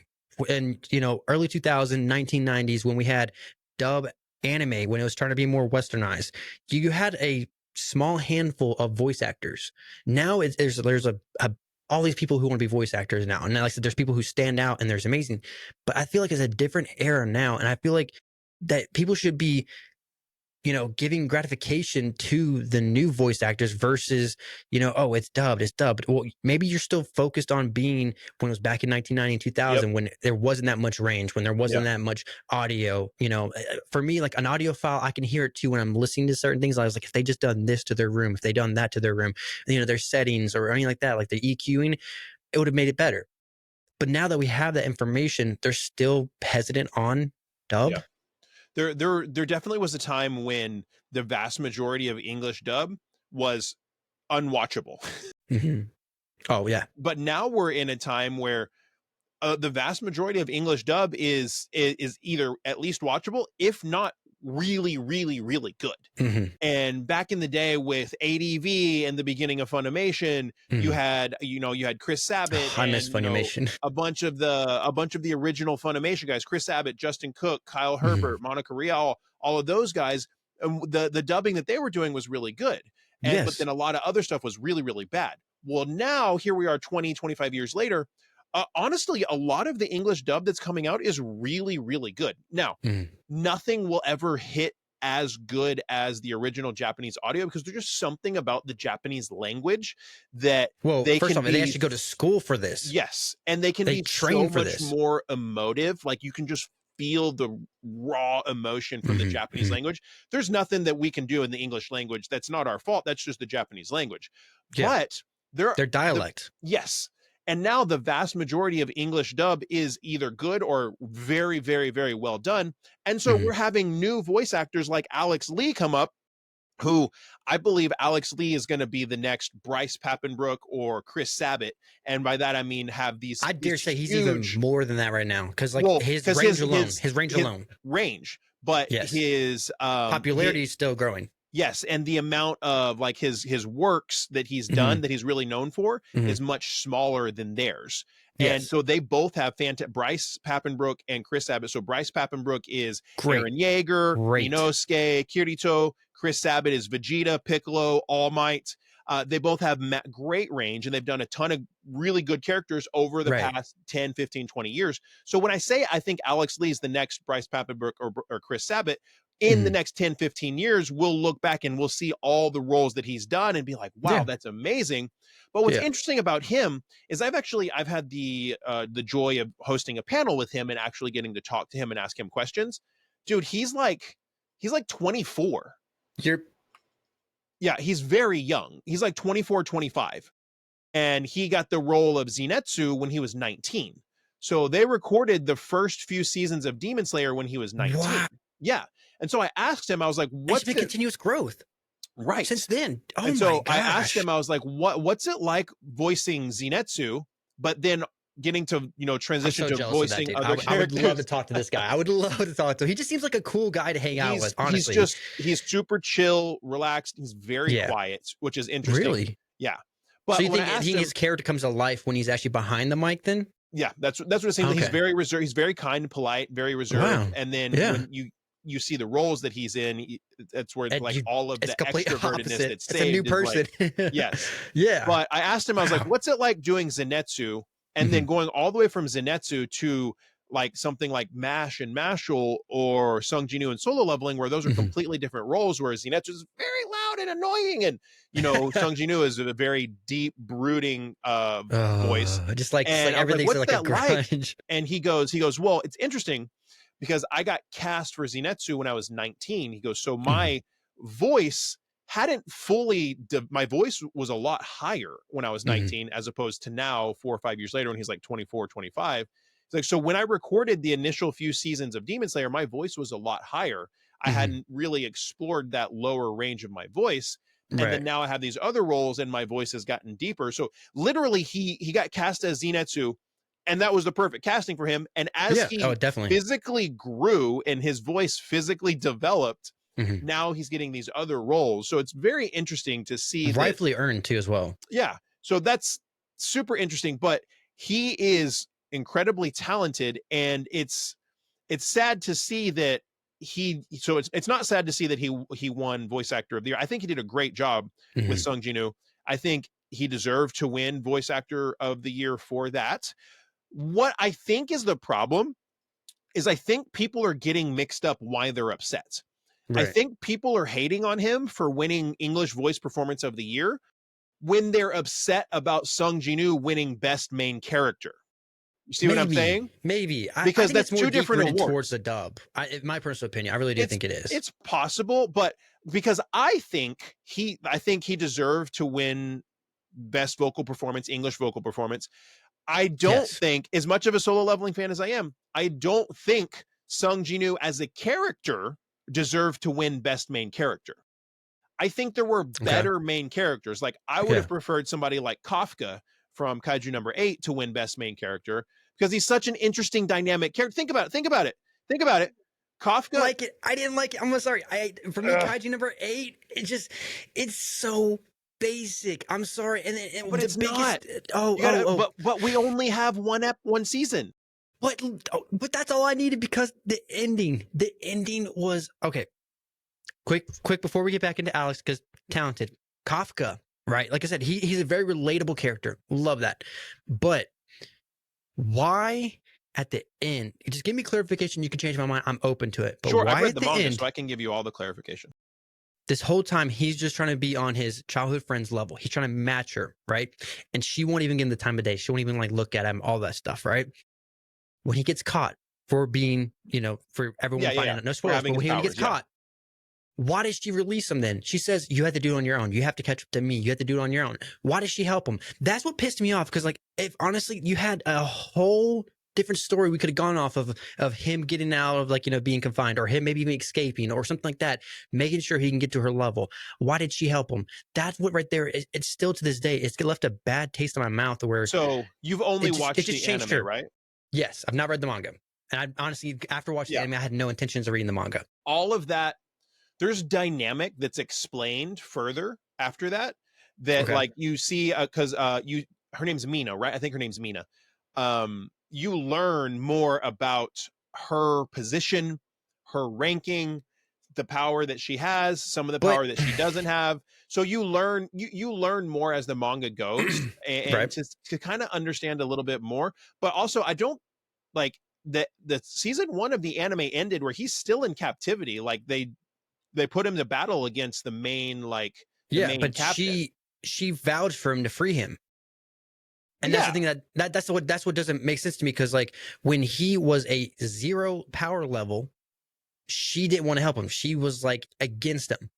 in early 2000, 1990s, when we had dub anime, when it was trying to be more westernized, you had a small handful of voice actors. Now there's all these people who want to be voice actors now, and like I said, there's people who stand out, and there's amazing. But I feel like it's a different era now, and I feel like that people should be giving gratification to the new voice actors versus, oh, it's dubbed. Well, maybe you're still focused on being when it was back in 1990 and 2000, when there wasn't that much range, when there wasn't that much audio. For me, like an audio file, I can hear it too when I'm listening to certain things. I was like, if they just done this to their room, if they done that to their room, their settings or anything like that, like the EQing, it would have made it better. But now that we have that information, they're still hesitant on dub. Yeah. There definitely was a time when the vast majority of English dub was unwatchable. Mm-hmm. Oh yeah. But now we're in a time where the vast majority of English dub is either at least watchable, if not really, really, really good. Mm-hmm. And back in the day with ADV and the beginning of Funimation, you had Chris Sabat I miss and Funimation. a bunch of the original Funimation guys, Chris Sabat, Justin Cook, Kyle Herbert, Monica Rial, all of those guys. The dubbing that they were doing was really good. But Yes. then a lot of other stuff was really, really bad. Well, now here we are 20, 25 years later. Honestly, a lot of the English dub that's coming out is really, really good. Now, nothing will ever hit as good as the original Japanese audio because there's just something about the Japanese language that they actually go to school for this. Yes, and they can be so much more emotive. Like you can just feel the raw emotion from the Japanese language. There's nothing that we can do in the English language that's not our fault. That's just the Japanese language. Yeah. But their dialect. Yes. And now the vast majority of English dub is either good or very, very, very well done. And so we're having new voice actors like Alex Lee come up, who I believe Alex Lee is going to be the next Bryce Papenbrook or Chris Sabat. And by that, I mean, have these. I dare say he's even more than that right now. Cause his range alone. But his popularity is still growing. Yes, and the amount of like his works that he's done that he's really known for is much smaller than theirs. Yes. And so they both have Bryce Papenbrook and Chris Sabat. So Bryce Papenbrook is Eren Yeager, Inosuke, Kirito. Chris Sabat is Vegeta, Piccolo, All Might. They both have great range, and they've done a ton of really good characters over the past 10, 15, 20 years. So when I say I think Alex Lee is the next Bryce Papenbrook or Chris Sabat, in the next 10, 15 years, we'll look back and we'll see all the roles that he's done and be like, wow, that's amazing. But what's interesting about him is I've had the joy of hosting a panel with him and actually getting to talk to him and ask him questions. Dude, he's like 24. Yeah, he's very young. He's like 24, 25. And he got the role of Zenitsu when he was 19. So they recorded the first few seasons of Demon Slayer when he was 19. Wow. Yeah. And so I asked him, I was like, what's been continuous growth? Right. Since then. Oh, and so I asked him, I was like, what's it like voicing Zenitsu, but then getting to, transition to voicing other characters? I would love to talk to this guy. I would love to talk to him. He just seems like a cool guy to hang out with, honestly. He's super chill, relaxed. He's very quiet, which is interesting. Really? Yeah. But so you think his character comes to life when he's actually behind the mic then? Yeah, that's what it seems like. He's very reserved. He's very kind and polite, very reserved. Wow. And then when you see the roles that he's in, that's where all of the extrovertedness that's saved. It's a new person. Yes. Yeah. But I asked him, I was like, what's it like doing Zenitsu and then going all the way from Zenitsu to like something like MASH and Mashal or Sung Ji-nu and Solo Leveling, where those are completely different roles, whereas Zenitsu is very loud and annoying, and Sung Ji-nu is a very deep, brooding voice. Just like everything's like a grunge. And he goes, well, it's interesting because I got cast for Zenitsu when I was 19. He goes, so my voice hadn't fully, my voice was a lot higher when I was 19 as opposed to now 4 or 5 years later when he's like 24, 25. It's like, so when I recorded the initial few seasons of Demon Slayer, my voice was a lot higher. I hadn't really explored that lower range of my voice. And then now I have these other roles and my voice has gotten deeper. So literally he got cast as Zenitsu, and that was the perfect casting for him. And as he physically grew and his voice physically developed, now he's getting these other roles. So it's very interesting to see. Rightfully earned too as well. Yeah. So that's super interesting, but he is incredibly talented, and it's sad to see that it's not sad to see that he won voice actor of the year. I think he did a great job with Sung Ji-nu. I think he deserved to win voice actor of the year for that. What I think is the problem is I think people are getting mixed up why they're upset. I think people are hating on him for winning English voice performance of the year when they're upset about Sung Ji-nu winning best main character. You see what I'm saying? Maybe. Because that's more two different awards. Towards the dub. In my personal opinion, I really do think it is. It's possible, but because I think he deserved to win best vocal performance, English vocal performance. I don't think, as much of a Solo Leveling fan as I am, I don't think Sung Ji-nu as a character deserved to win best main character. I think there were better main characters. Like I would have preferred somebody like Kafka from Kaiju number 8 to win best main character because he's such an interesting dynamic character. Think about it. Kafka. Like it. I didn't like it. I'm sorry. For me, Kaiju number 8, it's so basic. I'm sorry. And but the it's biggest. not. But we only have one season. But that's all I needed because the ending was okay. Quick before we get back into Alex, because talented Kafka, right? Like I said, he's a very relatable character. Love that. But why at the end? Just give me clarification. You can change my mind. I'm open to it. But Sure, why I've read at the the manga, end? so I can give you all the clarification. This whole time, he's just trying to be on his childhood friend's level. He's trying to match her, right? And she won't even give him the time of day. She won't even like look at him, all that stuff, right? When he gets caught for being, for everyone finding out, no spoilers, but when he gets caught, why does she release him then? She says, you have to do it on your own. You have to catch up to me. You have to do it on your own. Why does she help him? That's what pissed me off. Because like, if honestly, you had a whole different story we could have gone off of him getting out of like, being confined, or him maybe even escaping or something like that, making sure he can get to her level. Why did she help him? That's what right there, it's still to this day, it's left a bad taste in my mouth where. So you've only watched the anime, right? Yes, I've not read the manga. And I honestly, after watching the anime, I had no intentions of reading the manga. All of that, there's dynamic that's explained further after that like you see, because her name's Mina, right? I think her name's Mina. You learn more about her position, her ranking, the power that she has, some of the power that she doesn't have. So you learn more as the manga goes, and to kind of understand a little bit more. But also, I don't like the season 1 of the anime ended where he's still in captivity. Like they put him to battle against the main main captain. She vouched for him to free him. And that's the thing that's what doesn't make sense to me, because like when he was a 0 power level, she didn't want to help him. She was like against him.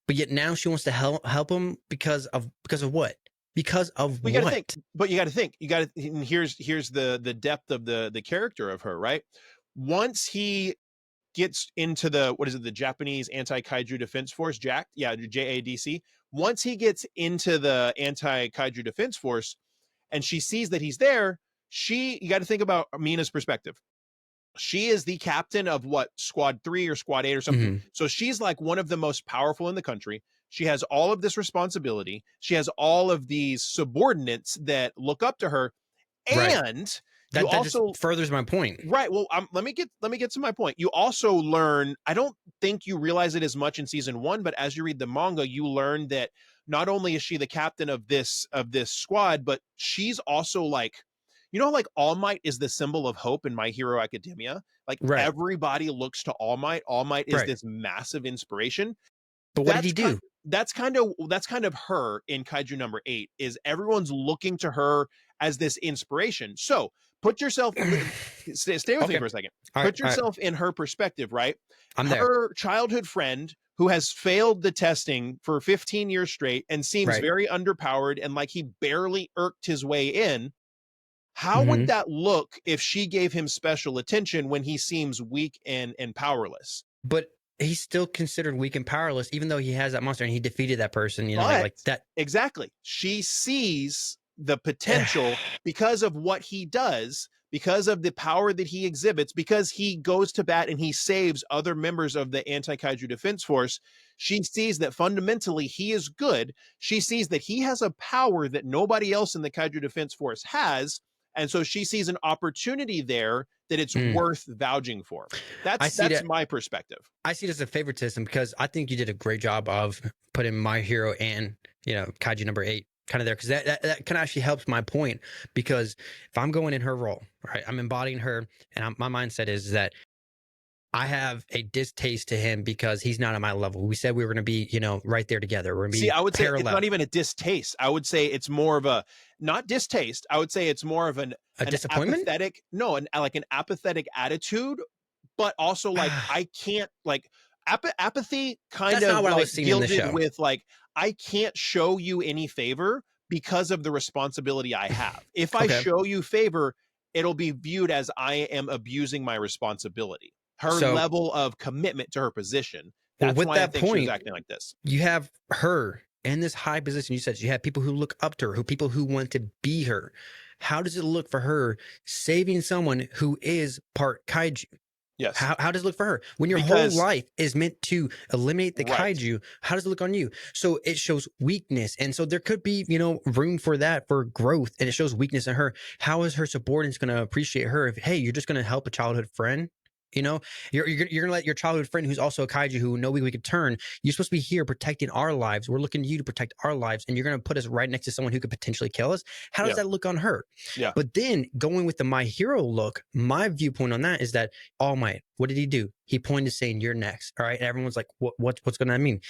But yet now she wants to help him because of what? Because of what? But you got to think. Here's the depth of the character of her, right? Once he gets into the Japanese Anti-Kaiju Defense Force, JADC. Once he gets into the Anti-Kaiju Defense Force and she sees that he's there, you got to think about Mina's perspective. She is the captain of Squad 3 or Squad 8 or something. Mm-hmm. So she's like one of the most powerful in the country. She has all of this responsibility. She has all of these subordinates that look up to her. And that also just furthers my point. Right. Well, let me get to my point. You also learn, I don't think you realize it as much in season 1, but as you read the manga, you learn that not only is she the captain of this squad, but she's also like, like All Might is the symbol of hope in My Hero Academia. Like everybody looks to All Might. All Might is this massive inspiration. But what did he do? That's kind of her in Kaiju number 8, is everyone's looking to her as this inspiration. So put yourself, stay with me for a second. Put yourself in her perspective, right? Her childhood friend who has failed the testing for 15 years straight and seems very underpowered and like he barely irked his way in. How would that look if she gave him special attention when he seems weak and powerless? But he's still considered weak and powerless, even though he has that monster and he defeated that person, like that. Exactly. She sees the potential because of what he does, because of the power that he exhibits, because he goes to bat and he saves other members of the Anti-Kaiju Defense Force. She sees that fundamentally he is good. She sees that he has a power that nobody else in the Kaiju Defense Force has. And so she sees an opportunity there that it's worth vouching for. That's my perspective. I see it as a favoritism, because I think you did a great job of putting My Hero and, Kaiju number 8 kind of there, because that kind of actually helps my point. Because if I'm going in her role, right, I'm embodying her, and my mindset is that I have a distaste to him because he's not at my level. We said we were going to be, right there together. We're going to be I would parallel. say it's not even a distaste. I would say it's more of a, not distaste. I would say it's more of an disappointment. Like an apathetic attitude, but also like I can't, like apathy kind That's of not what I was seeing in the show. With like, I can't show you any favor because of the responsibility I have. If I show you favor, it'll be viewed as I am abusing my responsibility. Her level of commitment to her position. That's why I think she was acting like this. You have her in this high position. You said you have people who look up to her, people who want to be her. How does it look for her saving someone who is part kaiju? Yes. How does it look for her? When your whole Because life is meant to eliminate the right. kaiju, how does it look on you? So it shows weakness. And so there could be, you know, room for that, for growth. And it shows weakness in her. How is her subordinates going to appreciate her if, hey, you're just going to help a childhood friend? You know, you're going to let your childhood friend who's also a kaiju who no way we could turn. You're supposed to be here protecting our lives. We're looking to you to protect our lives. And you're going to put us right next to someone who could potentially kill us. How does Yeah. that look on her? Yeah. But then going with the My Hero look, my viewpoint on that is that All Might, what did he do? He pointed saying, "You're next." All right. And everyone's like, what's going to mean?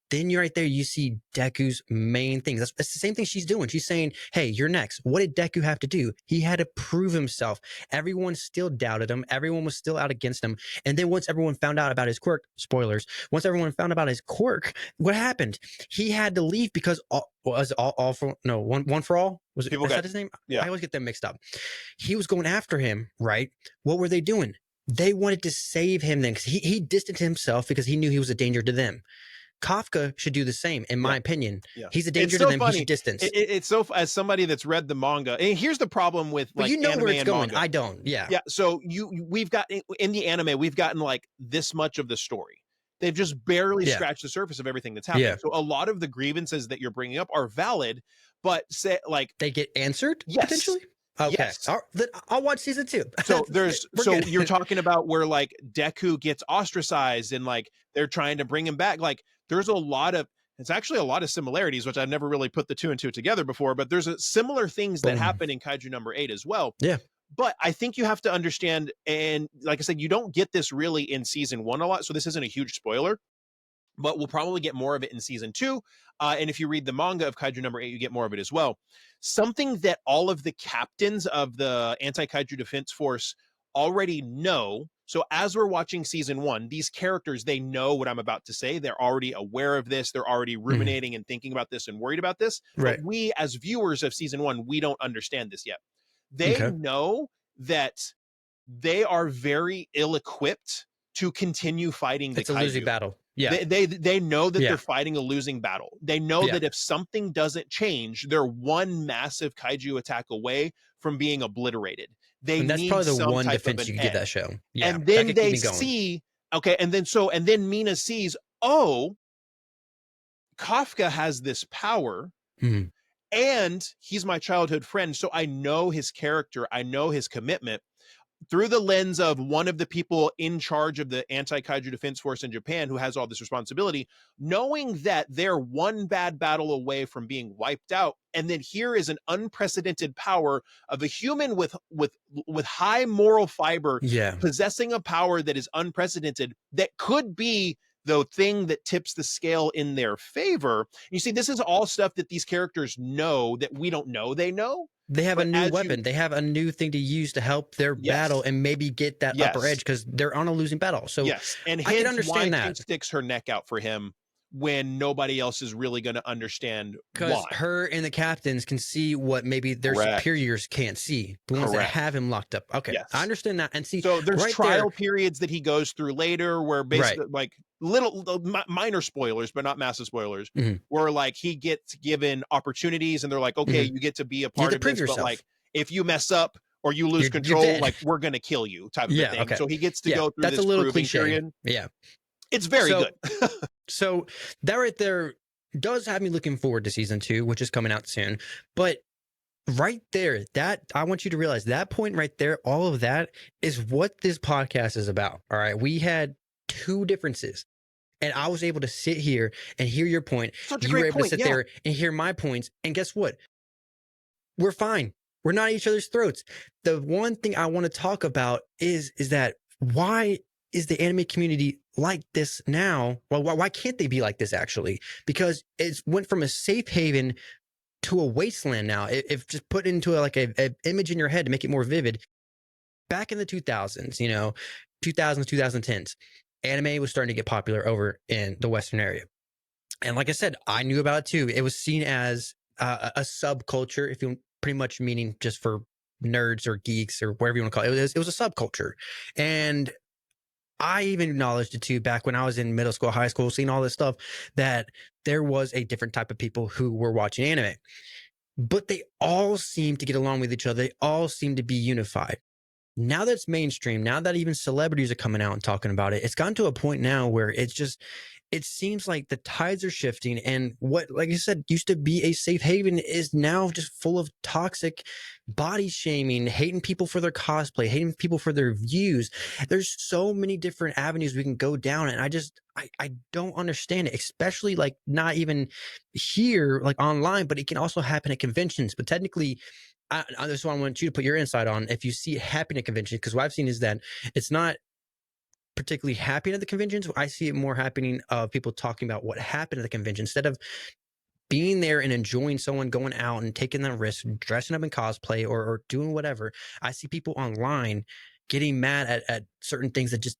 Then you're right there. You see Deku's main thing. That's the same thing she's doing. She's saying, "Hey, you're next." What did Deku have to do? He had to prove himself. Everyone still doubted him. Everyone was still out against him. And then once everyone found out about his quirk, spoilers. Once everyone found out about his quirk, what happened? He had to leave because all for no one for all was that his name? Yeah. I always get them mixed up. He was going after him, right? What were they doing? They wanted to save him then because he distanced himself because he knew he was a danger to them. Kafka should do the same, in my opinion. Yeah. He's a danger to them. Funny. He should distance. It's so, as somebody that's read the manga, and here's the problem with like you know anime where it's and going. manga. I don't. Yeah. Yeah. So we've got in the anime, we've gotten like this much of the story. They've just barely scratched the surface of everything that's happening. Yeah. So a lot of the grievances that you're bringing up are valid, but say like they get answered potentially. Okay. Yes. I'll watch season 2. So you're talking about where like Deku gets ostracized and like they're trying to bring him back. Like there's it's actually a lot of similarities, which I've never really put the 2 and 2 together before, but there's similar things that happen in Kaiju number 8 as well. Yeah. But I think you have to understand, and like I said, you don't get this really in season 1 a lot. So this isn't a huge spoiler, but we'll probably get more of it in season 2. And if you read the manga of Kaiju number 8, you get more of it as well. Something that all of the captains of the Anti-Kaiju Defense Force already know. So as we're watching season 1, these characters, they know what I'm about to say. They're already aware of this. They're already ruminating and thinking about this and worried about this. Right. But we, as viewers of season 1, we don't understand this yet. They know that they are very ill-equipped to continue fighting the kaiju. It's a losing battle. Yeah. They know that they're fighting a losing battle. They know that if something doesn't change, they're one massive kaiju attack away from being obliterated. And that's probably the one defense you can give that show. Yeah. And then they see, and then Mina sees, oh, Kafka has this power. Mm-hmm. And he's my childhood friend. So I know his character. I know his commitment through the lens of one of the people in charge of the Anti-Kaiju Defense Force in Japan who has all this responsibility, knowing that they're one bad battle away from being wiped out. And then here is an unprecedented power of a human with high moral fiber, possessing a power that is unprecedented, that could be the thing that tips the scale in their favor. You see, this is all stuff that these characters know that we don't know they know. They have a new weapon. They have a new thing to use to help their battle and maybe get that upper edge because they're on a losing battle. So and I can understand why that. she sticks her neck out for him when nobody else is really going to understand why. Because her and the captains can see what maybe their superiors can't see. The ones that have him locked up. Okay, I understand that. And see, so there's trial periods that he goes through later where basically like little minor spoilers, but not massive spoilers, where like he gets given opportunities and they're like, okay, you get to be a part of this, but like if you mess up or you lose control, like we're going to kill you type of thing. Okay. So he gets to go through this proving period. Yeah. It's very good. So that right there does have me looking forward to season 2, which is coming out soon. But right there, that I want you to realize that point right there, all of that is what this podcast is about. All right. We had 2 differences. And I was able to sit here and hear your point. You were able to sit there and hear my points. And guess what? We're fine. We're not at each other's throats. The one thing I want to talk about is that why is the anime community like this now? Well, why can't they be like this actually? Because it went from a safe haven to a wasteland now. If just put into a image in your head to make it more vivid. Back in the 2000s, 2010s, anime was starting to get popular over in the Western area. And like I said, I knew about it too. It was seen as a subculture, if you pretty much meaning just for nerds or geeks or whatever you want to call it. It was a subculture. And I even acknowledged it too back when I was in middle school, high school, seeing all this stuff, that there was a different type of people who were watching anime. But they all seemed to get along with each other. They all seemed to be unified. now that it's mainstream, now that even celebrities are coming out and talking about it, it's gotten to a point now where it's just, it seems like the tides are shifting, and what, like I said, used to be a safe haven is now just full of toxic body shaming, hating people for their cosplay, hating people for their views. There's so many different avenues we can go down, and I don't understand it, especially like not even here, like online, but it can also happen at conventions. But technically, this is what I want you to put your insight on. If you see it happening at conventions, because what I've seen is that it's not particularly happening at the conventions. I see it more happening of people talking about what happened at the convention instead of being there and enjoying someone going out and taking that risk, dressing up in cosplay or doing whatever. I see people online getting mad at certain things that just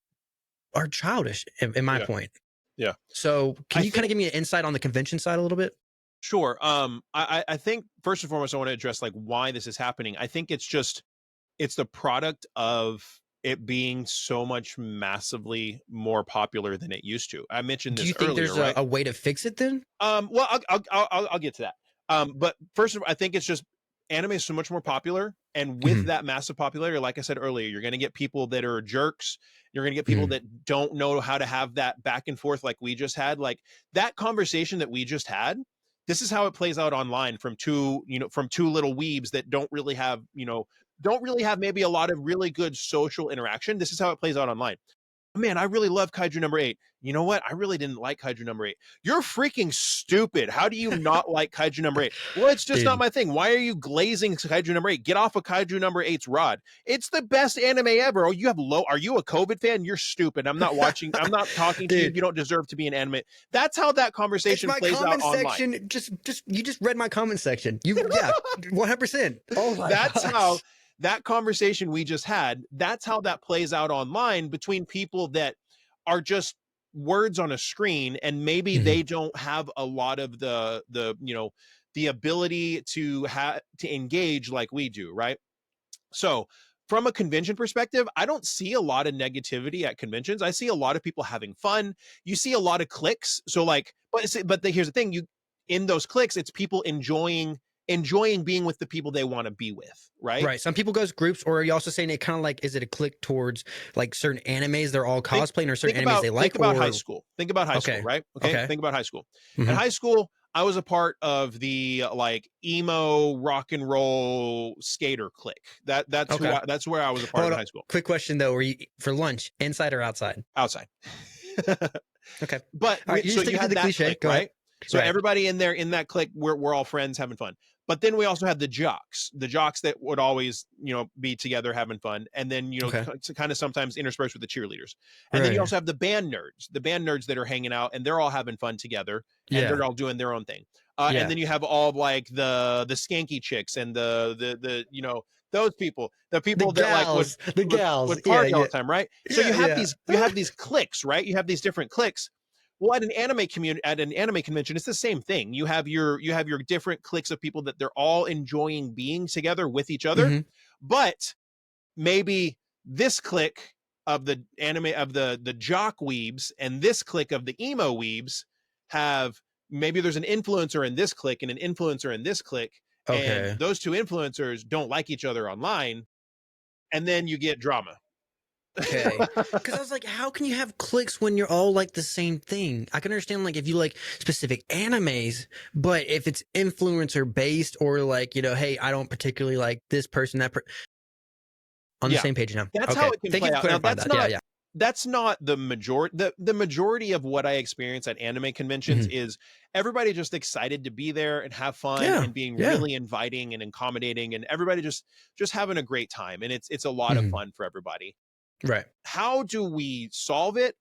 are childish, in my point. Yeah. So can you kind of give me an insight on the convention side a little bit? Sure. I think first and foremost, I want to address like why this is happening. I think it's the product of it being so much massively more popular than it used to. I mentioned Do this you think earlier, there's right? a way to fix it then? Well, I'll get to that. But first of all, I think it's just anime is so much more popular, and with that massive popularity, like I said earlier, you're going to get people that are jerks. You're going to get people that don't know how to have that back and forth like we just had. Like that conversation that we just had. This is how it plays out online from two little weebs that don't really have maybe a lot of really good social interaction. This is how it plays out online. Man, I really love Kaiju number 8. You know what? I really didn't like Kaiju number 8. You're freaking stupid. How do you not like Kaiju number 8? Well, it's just not my thing. Why are you glazing Kaiju number 8? Get off of Kaiju number 8's rod. It's the best anime ever. Oh, are you a COVID fan? You're stupid. I'm not watching. I'm not talking to you. You don't deserve to be an anime. That's how that conversation plays out section. online. You just read my comment section. Yeah, 100%. Oh my That's gosh. how that conversation we just had, that's how that plays out online between people that are just words on a screen, and maybe they don't have a lot of the ability to engage like we do, right? So from a convention perspective, I don't see a lot of negativity at conventions. I see a lot of people having fun. You see a lot of clicks. So like, here's the thing: in those clicks, it's people enjoying being with the people they want to be with, right? Right. Some people goes groups, or are you also saying it kind of like, is it a click towards like certain animes they're all cosplaying, or certain animes they like? Think about high school. Think about high school, right? Okay. Think about high school. At high school, I was a part of the like emo rock and roll skater clique. That's where I was a part of high school. Quick question though: were you for lunch inside or outside? Outside. Okay. But right, so you had that clique, right? So everybody in that clique, we're all friends having fun. But then we also had the jocks that would always, be together having fun. And then, kind of sometimes interspersed with the cheerleaders. And then you also have the band nerds that are hanging out, and they're all having fun together, and they're all doing their own thing. And then you have all of like the skanky chicks and the those people, the people that gals, would party all the time, right? So you have these cliques, right? You have these different cliques. Well, at an anime convention, it's the same thing. You have your different cliques of people that they're all enjoying being together with each other. But maybe this clique of the the jock weebs and this clique of the emo weebs maybe there's an influencer in this clique and an influencer in this clique. Okay. And those two influencers don't like each other online. And then you get drama. Okay. Because I was like, how can you have cliques when you're all like the same thing? I can understand like if you like specific animes, but if it's influencer based or like, hey, I don't particularly like this person, on the same page now. That's how it can play out. Now, that's not the majority. The majority of what I experience at anime conventions is everybody just excited to be there and have fun and being really inviting and accommodating, and everybody just having a great time. And it's a lot of fun for everybody. Right. How do we solve it?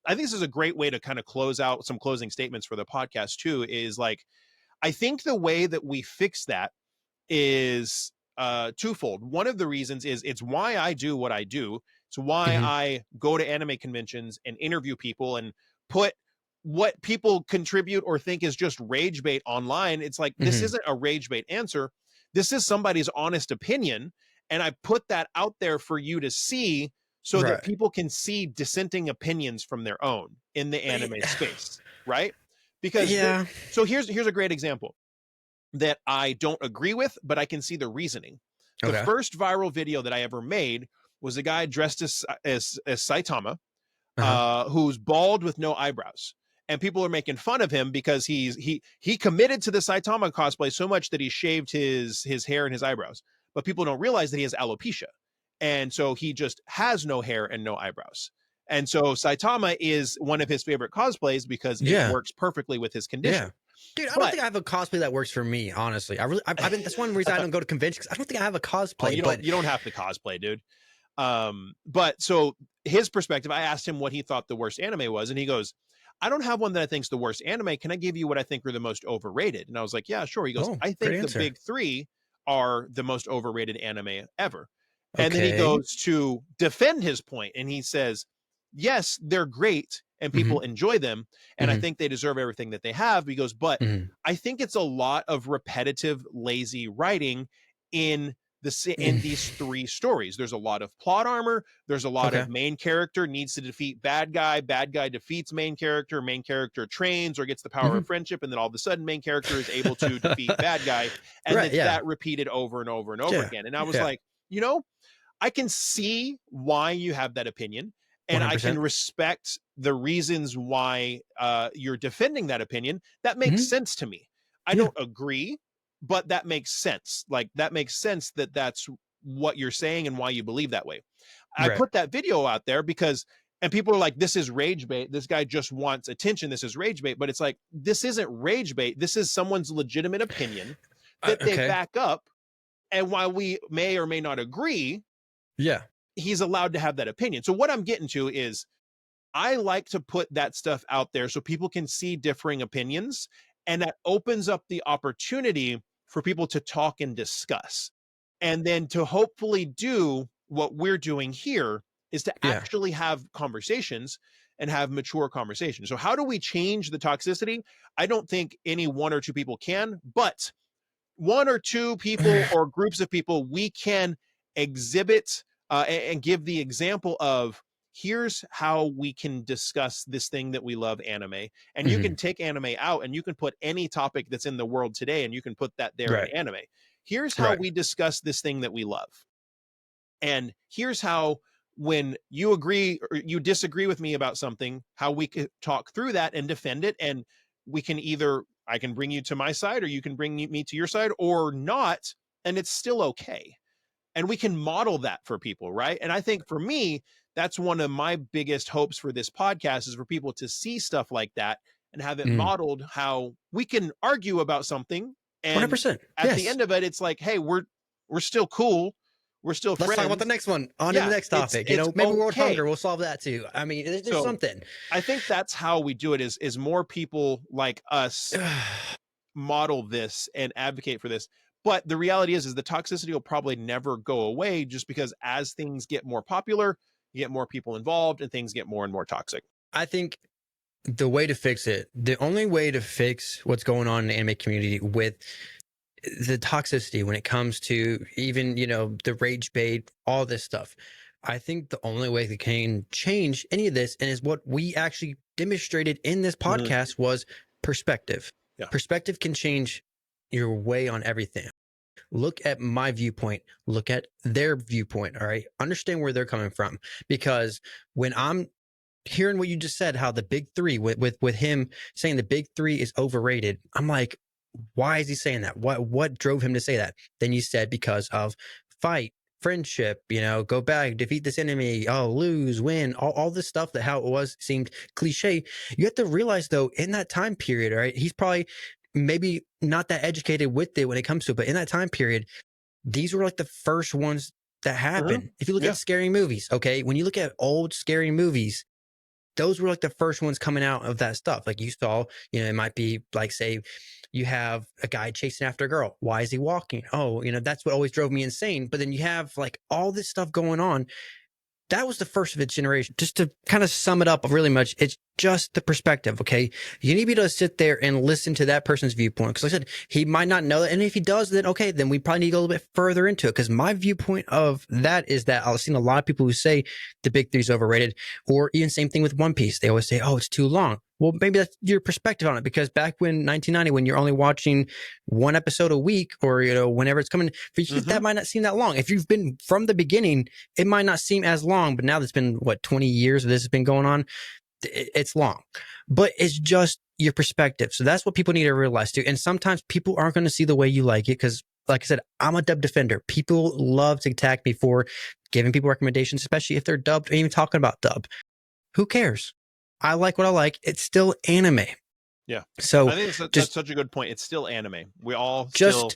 I think this is a great way to kind of close out some closing statements for the podcast too, is like, I think the way that we fix that is twofold. One of the reasons is it's why I do what I do. It's why I go to anime conventions and interview people and put what people contribute or think is just rage bait online. It's like, this isn't a rage bait answer. This is somebody's honest opinion. And I put that out there for you to see so that people can see dissenting opinions from their own in the anime space. Right. Because so here's a great example that I don't agree with, but I can see the reasoning. The first viral video that I ever made was a guy dressed as Saitama, Uh-huh. who's bald with no eyebrows. And people are making fun of him because he committed to the Saitama cosplay so much that he shaved his hair and his eyebrows. But people don't realize that he has alopecia. And so he just has no hair and no eyebrows. And so Saitama is one of his favorite cosplays because it Yeah. works perfectly with his condition. Yeah. Dude, I don't think I have a cosplay that works for me, honestly. I've been, that's one reason I don't go to conventions, because I don't think I have a cosplay. You don't have to cosplay, dude. But so his perspective, I asked him what he thought the worst anime was, and he goes, I don't have one that I think's the worst anime. Can I give you what I think are the most overrated? And I was like, yeah, sure. He goes, I think the big three are the most overrated anime ever. And then he goes to defend his point, and he says, yes, they're great and people enjoy them, and I think they deserve everything that they have. He goes, but I think it's a lot of repetitive, lazy writing in these three stories. There's a lot of plot armor. There's a lot of main character needs to defeat bad guy defeats main character trains or gets the power of friendship, and then all of a sudden main character is able to defeat bad guy, and it's that repeated over and over and over again. And I was like, I can see why you have that opinion, and 100%. I can respect the reasons why you're defending that opinion. That makes sense to me. I don't agree, but that makes sense. Like, that makes sense that that's what you're saying and why you believe that way. I put that video out there because, and people are like, this is rage bait. This guy just wants attention. This is rage bait. But it's like, this isn't rage bait. This is someone's legitimate opinion that they back up. And while we may or may not agree, he's allowed to have that opinion. So what I'm getting to is, I like to put that stuff out there so people can see differing opinions, and that opens up the opportunity for people to talk and discuss. And then to hopefully do what we're doing here is to actually have conversations and have mature conversations. So how do we change the toxicity? I don't think any one or two people can, but one or two people or groups of people, we can exhibit and give the example of, here's how we can discuss this thing that we love, anime. And you can take anime out and you can put any topic that's in the world today and you can put that there in anime. Here's how we discuss this thing that we love. And here's how, when you agree or you disagree with me about something, how we could talk through that and defend it. And we can either, I can bring you to my side or you can bring me to your side or not. And it's still okay. And we can model that for people, right? And I think for me, that's one of my biggest hopes for this podcast, is for people to see stuff like that and have it modeled, how we can argue about something. And 100%. At the end of it, it's like, hey, we're still cool. We're still friends. Let's talk about the next one. On to the next topic. Maybe world hunger. We'll solve that too. I mean, there's something. I think that's how we do it, is more people like us model this and advocate for this. But the reality is the toxicity will probably never go away, just because as things get more popular, you get more people involved and things get more and more toxic. I think the way to fix it, the only way to fix what's going on in the anime community with the toxicity when it comes to even, the rage bait, all this stuff, I think the only way that can change any of this, and is what we actually demonstrated in this podcast, was perspective. Perspective can change your way on everything. Look at my viewpoint, look at their viewpoint. All right. Understand where they're coming from. Because when I'm hearing what you just said, how the big three, with him saying the big three is overrated, I'm like, why is he saying that? What drove him to say that? Then you said, because of fight, friendship, go back, defeat this enemy, lose, win, all this stuff, that how it seemed cliche. You have to realize, though, in that time period, right, he's probably maybe not that educated with it when it comes to it, but in that time period, these were like the first ones that happened. If you look at scary movies, okay, when you look at old scary movies, those were like the first ones coming out of that stuff. Like you saw, it might be like, say, you have a guy chasing after a girl. Why is he walking? Oh, that's what always drove me insane. But then you have like all this stuff going on. That was the first of its generation. Just to kind of sum it up really much, it's just the perspective, okay? You need to be able to sit there and listen to that person's viewpoint. Because like I said, he might not know that. And if he does, then okay, then we probably need to go a little bit further into it. Because my viewpoint of that is that I've seen a lot of people who say the big three is overrated, or even same thing with One Piece. They always say, oh, it's too long. Well, maybe that's your perspective on it, because back when 1990, when you're only watching one episode a week, or whenever it's coming for you, that might not seem that long. If you've been from the beginning, it might not seem as long. But now that's been 20 years this has been going on. It's long, but it's just your perspective. So that's what people need to realize too. And sometimes people aren't going to see the way you like it, because like I said, I'm a dub defender. People love to attack me for giving people recommendations, especially if they're dubbed or even talking about dub. Who cares? I like what I like. It's still anime. Yeah. So I think that's such a good point. It's still anime. We all just still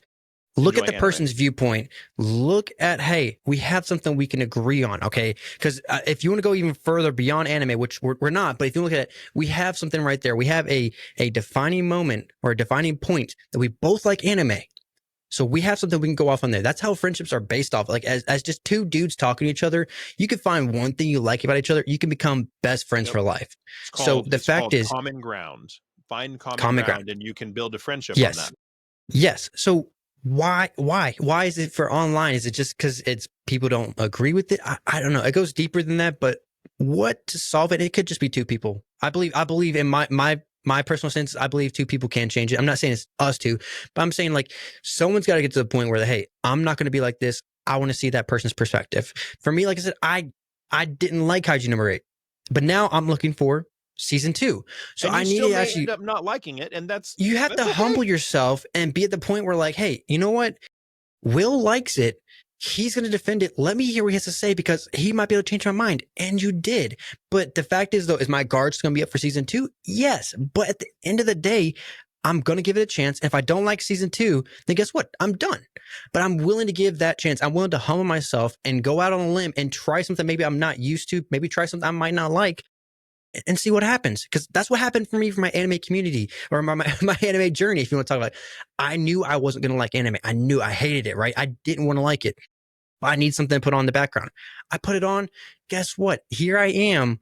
look at the anime. person's viewpoint. Look at, hey, we have something we can agree on. Okay. Because if you want to go even further beyond anime, which we're not, but if you look at it, we have something right there. We have a defining moment or a defining point that we both like anime. So we have something we can go off on there. That's how friendships are based off. Like as just two dudes talking to each other, you can find one thing you like about each other. You can become best friends for life. So the fact is, common ground. Find common ground, and you can build a friendship on that. Yes. So why is it for online? Is it just because it's people don't agree with it? I don't know. It goes deeper than that, but what to solve it? It could just be two people. I believe in my personal sense, I believe two people can change it. I'm not saying it's us two, but I'm saying like someone's got to get to the point where hey, I'm not going to be like this. I want to see that person's perspective. For me, like I said, I didn't like Kaiju number 8, but now I'm looking for season 2. So I need to actually end up not liking it, and you have to humble yourself and be at the point where like, hey, you know what? Will likes it. He's going to defend it. Let me hear what he has to say, because he might be able to change my mind. And you did. But the fact is, though, is my guards going to be up for season 2? Yes. But at the end of the day, I'm going to give it a chance. And if I don't like season 2, then guess what? I'm done. But I'm willing to give that chance. I'm willing to humble myself and go out on a limb and try something maybe I'm not used to. Maybe try something I might not like, and see what happens. Because that's what happened for me for my anime community, or my anime journey, if you want to talk about it. I knew I wasn't going to like anime. I knew I hated it, right? I didn't want to like it. I need something to put on the background. I put it on. Guess what? Here I am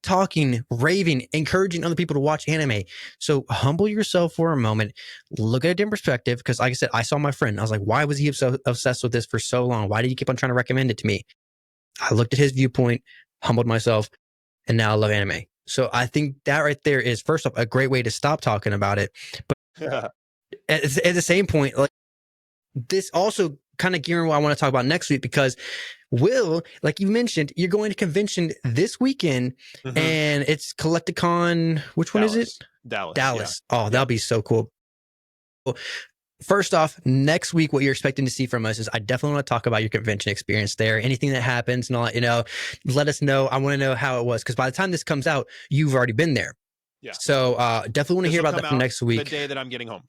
talking, raving, encouraging other people to watch anime. So humble yourself for a moment. Look at a different perspective. Because like I said, I saw my friend. I was like, why was he so obsessed with this for so long? Why did he keep on trying to recommend it to me? I looked at his viewpoint, humbled myself, and now I love anime. So I think that right there is, first off, a great way to stop talking about it. But at the same point, like this also kind of gearing what I want to talk about next week, because Will, like you mentioned, you're going to convention this weekend, and it's Collecticon. Which one is it? Dallas. Yeah. Oh, that'll be so cool. First off, next week, what you're expecting to see from us is I definitely want to talk about your convention experience there. Anything that happens and all that, let us know. I want to know how it was, because by the time this comes out, you've already been there. Yeah. So definitely want to hear about that from next week. The day that I'm getting home.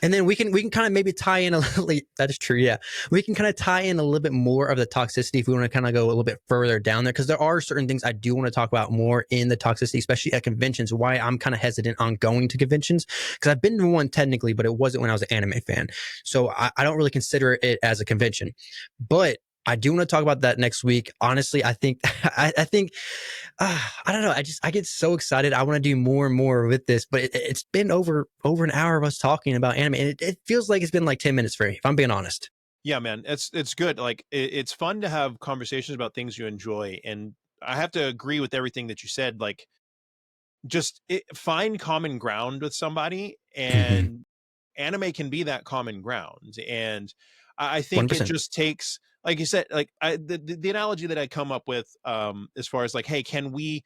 And then we can kind of maybe tie in a little. That is true. Yeah. We can kind of tie in a little bit more of the toxicity if we want to kind of go a little bit further down there, because there are certain things I do want to talk about more in the toxicity, especially at conventions, why I'm kind of hesitant on going to conventions, because I've been to one technically, but it wasn't when I was an anime fan. So I don't really consider it as a convention, but I do want to talk about that next week. Honestly, I think, I think, I don't know. I get so excited. I want to do more and more with this, but it's been over an hour of us talking about anime, and it feels like it's been like 10 minutes for me, if I'm being honest. Yeah, man, it's good. Like it's fun to have conversations about things you enjoy, and I have to agree with everything that you said. Like, just find common ground with somebody, and anime can be that common ground. And I think 100%. It just takes, like you said, like the analogy that I come up with, as far as like, hey, can we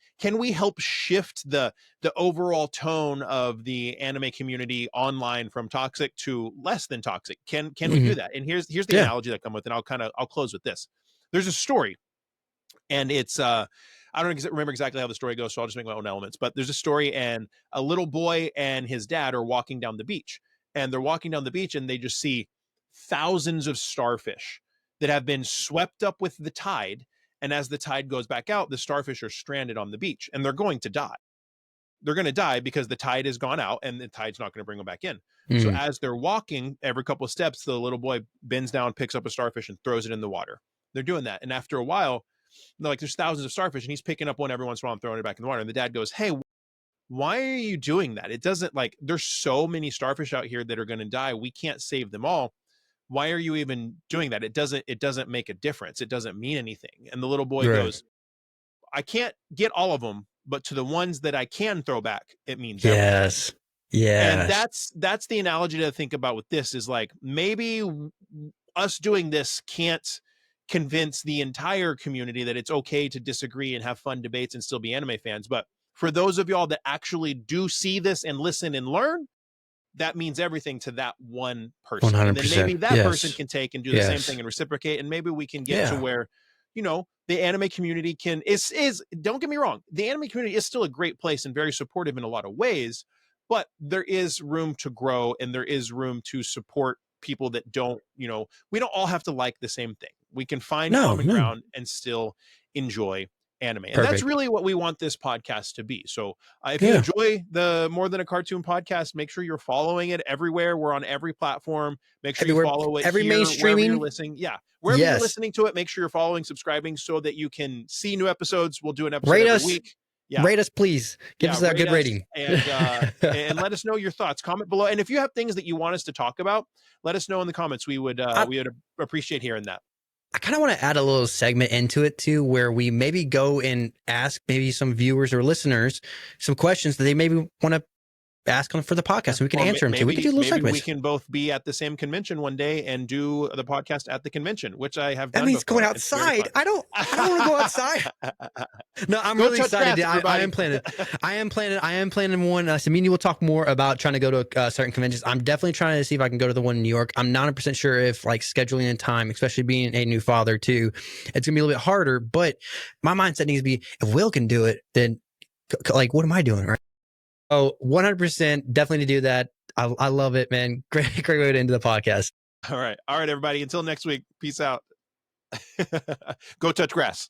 help shift the overall tone of the anime community online from toxic to less than toxic? Can we do that? And here's the analogy that I come with, and I'll close with this. There's a story, and it's I don't remember exactly how the story goes, so I'll just make my own elements. But there's a story, and a little boy and his dad are walking down the beach, and they're walking down the beach, and they just see thousands of starfish that have been swept up with the tide. And as the tide goes back out, the starfish are stranded on the beach, and they're going to die. They're going to die because the tide has gone out, and the tide's not going to bring them back in. So as they're walking, every couple of steps, the little boy bends down, picks up a starfish, and throws it in the water. They're doing that, and after a while, they're like, there's thousands of starfish, and he's picking up one every once in a while and throwing it back in the water. And the dad goes, hey, why are you doing that? It doesn't, like, there's so many starfish out here that are going to die. We can't save them all. Why are you even doing that? It doesn't make a difference. It doesn't mean anything. And the little boy goes, I can't get all of them, but to the ones that I can throw back, it means everything. Yes. Yeah. And that's the analogy to think about with this is like, maybe us doing this can't convince the entire community that it's okay to disagree and have fun debates and still be anime fans. But for those of y'all that actually do see this and listen and learn, that means everything to that one person. 100%. And then maybe that yes. person can take and do the same thing and reciprocate. And maybe we can get to where, you know, the anime community is don't get me wrong, the anime community is still a great place and very supportive in a lot of ways, but there is room to grow and there is room to support people that don't, you know, we don't all have to like the same thing. We can find common ground and still enjoy anime. And that's really what we want this podcast to be. So if you enjoy the More Than a Cartoon podcast, make sure you're following it everywhere. We're on every platform. Make sure you follow it every here, mainstreaming. wherever you're listening. Yeah. Wherever you're listening to it, make sure you're following, subscribing so that you can see new episodes. We'll do an episode every week. Yeah. Rate us, please. Give us that good rating. And let us know your thoughts. Comment below. And if you have things that you want us to talk about, let us know in the comments. We would appreciate hearing that. I kind of want to add a little segment into it too, where we maybe go and ask maybe some viewers or listeners some questions that they maybe want to ask them for the podcast, and we can answer them too. We can do little segments. We can both be at the same convention one day and do the podcast at the convention, which I have done. That means going outside. I don't want to go outside. No, I'm really excited. I am planning one. So me and you will talk more about trying to go to certain conventions. I'm definitely trying to see if I can go to the one in New York. I'm not 100% sure if like scheduling and time, especially being a new father too, it's gonna be a little bit harder. But my mindset needs to be, if Will can do it, then like what am I doing, right? Oh, 100% definitely to do that. I love it, man. Great way to end the podcast. All right, everybody. Until next week. Peace out. Go touch grass.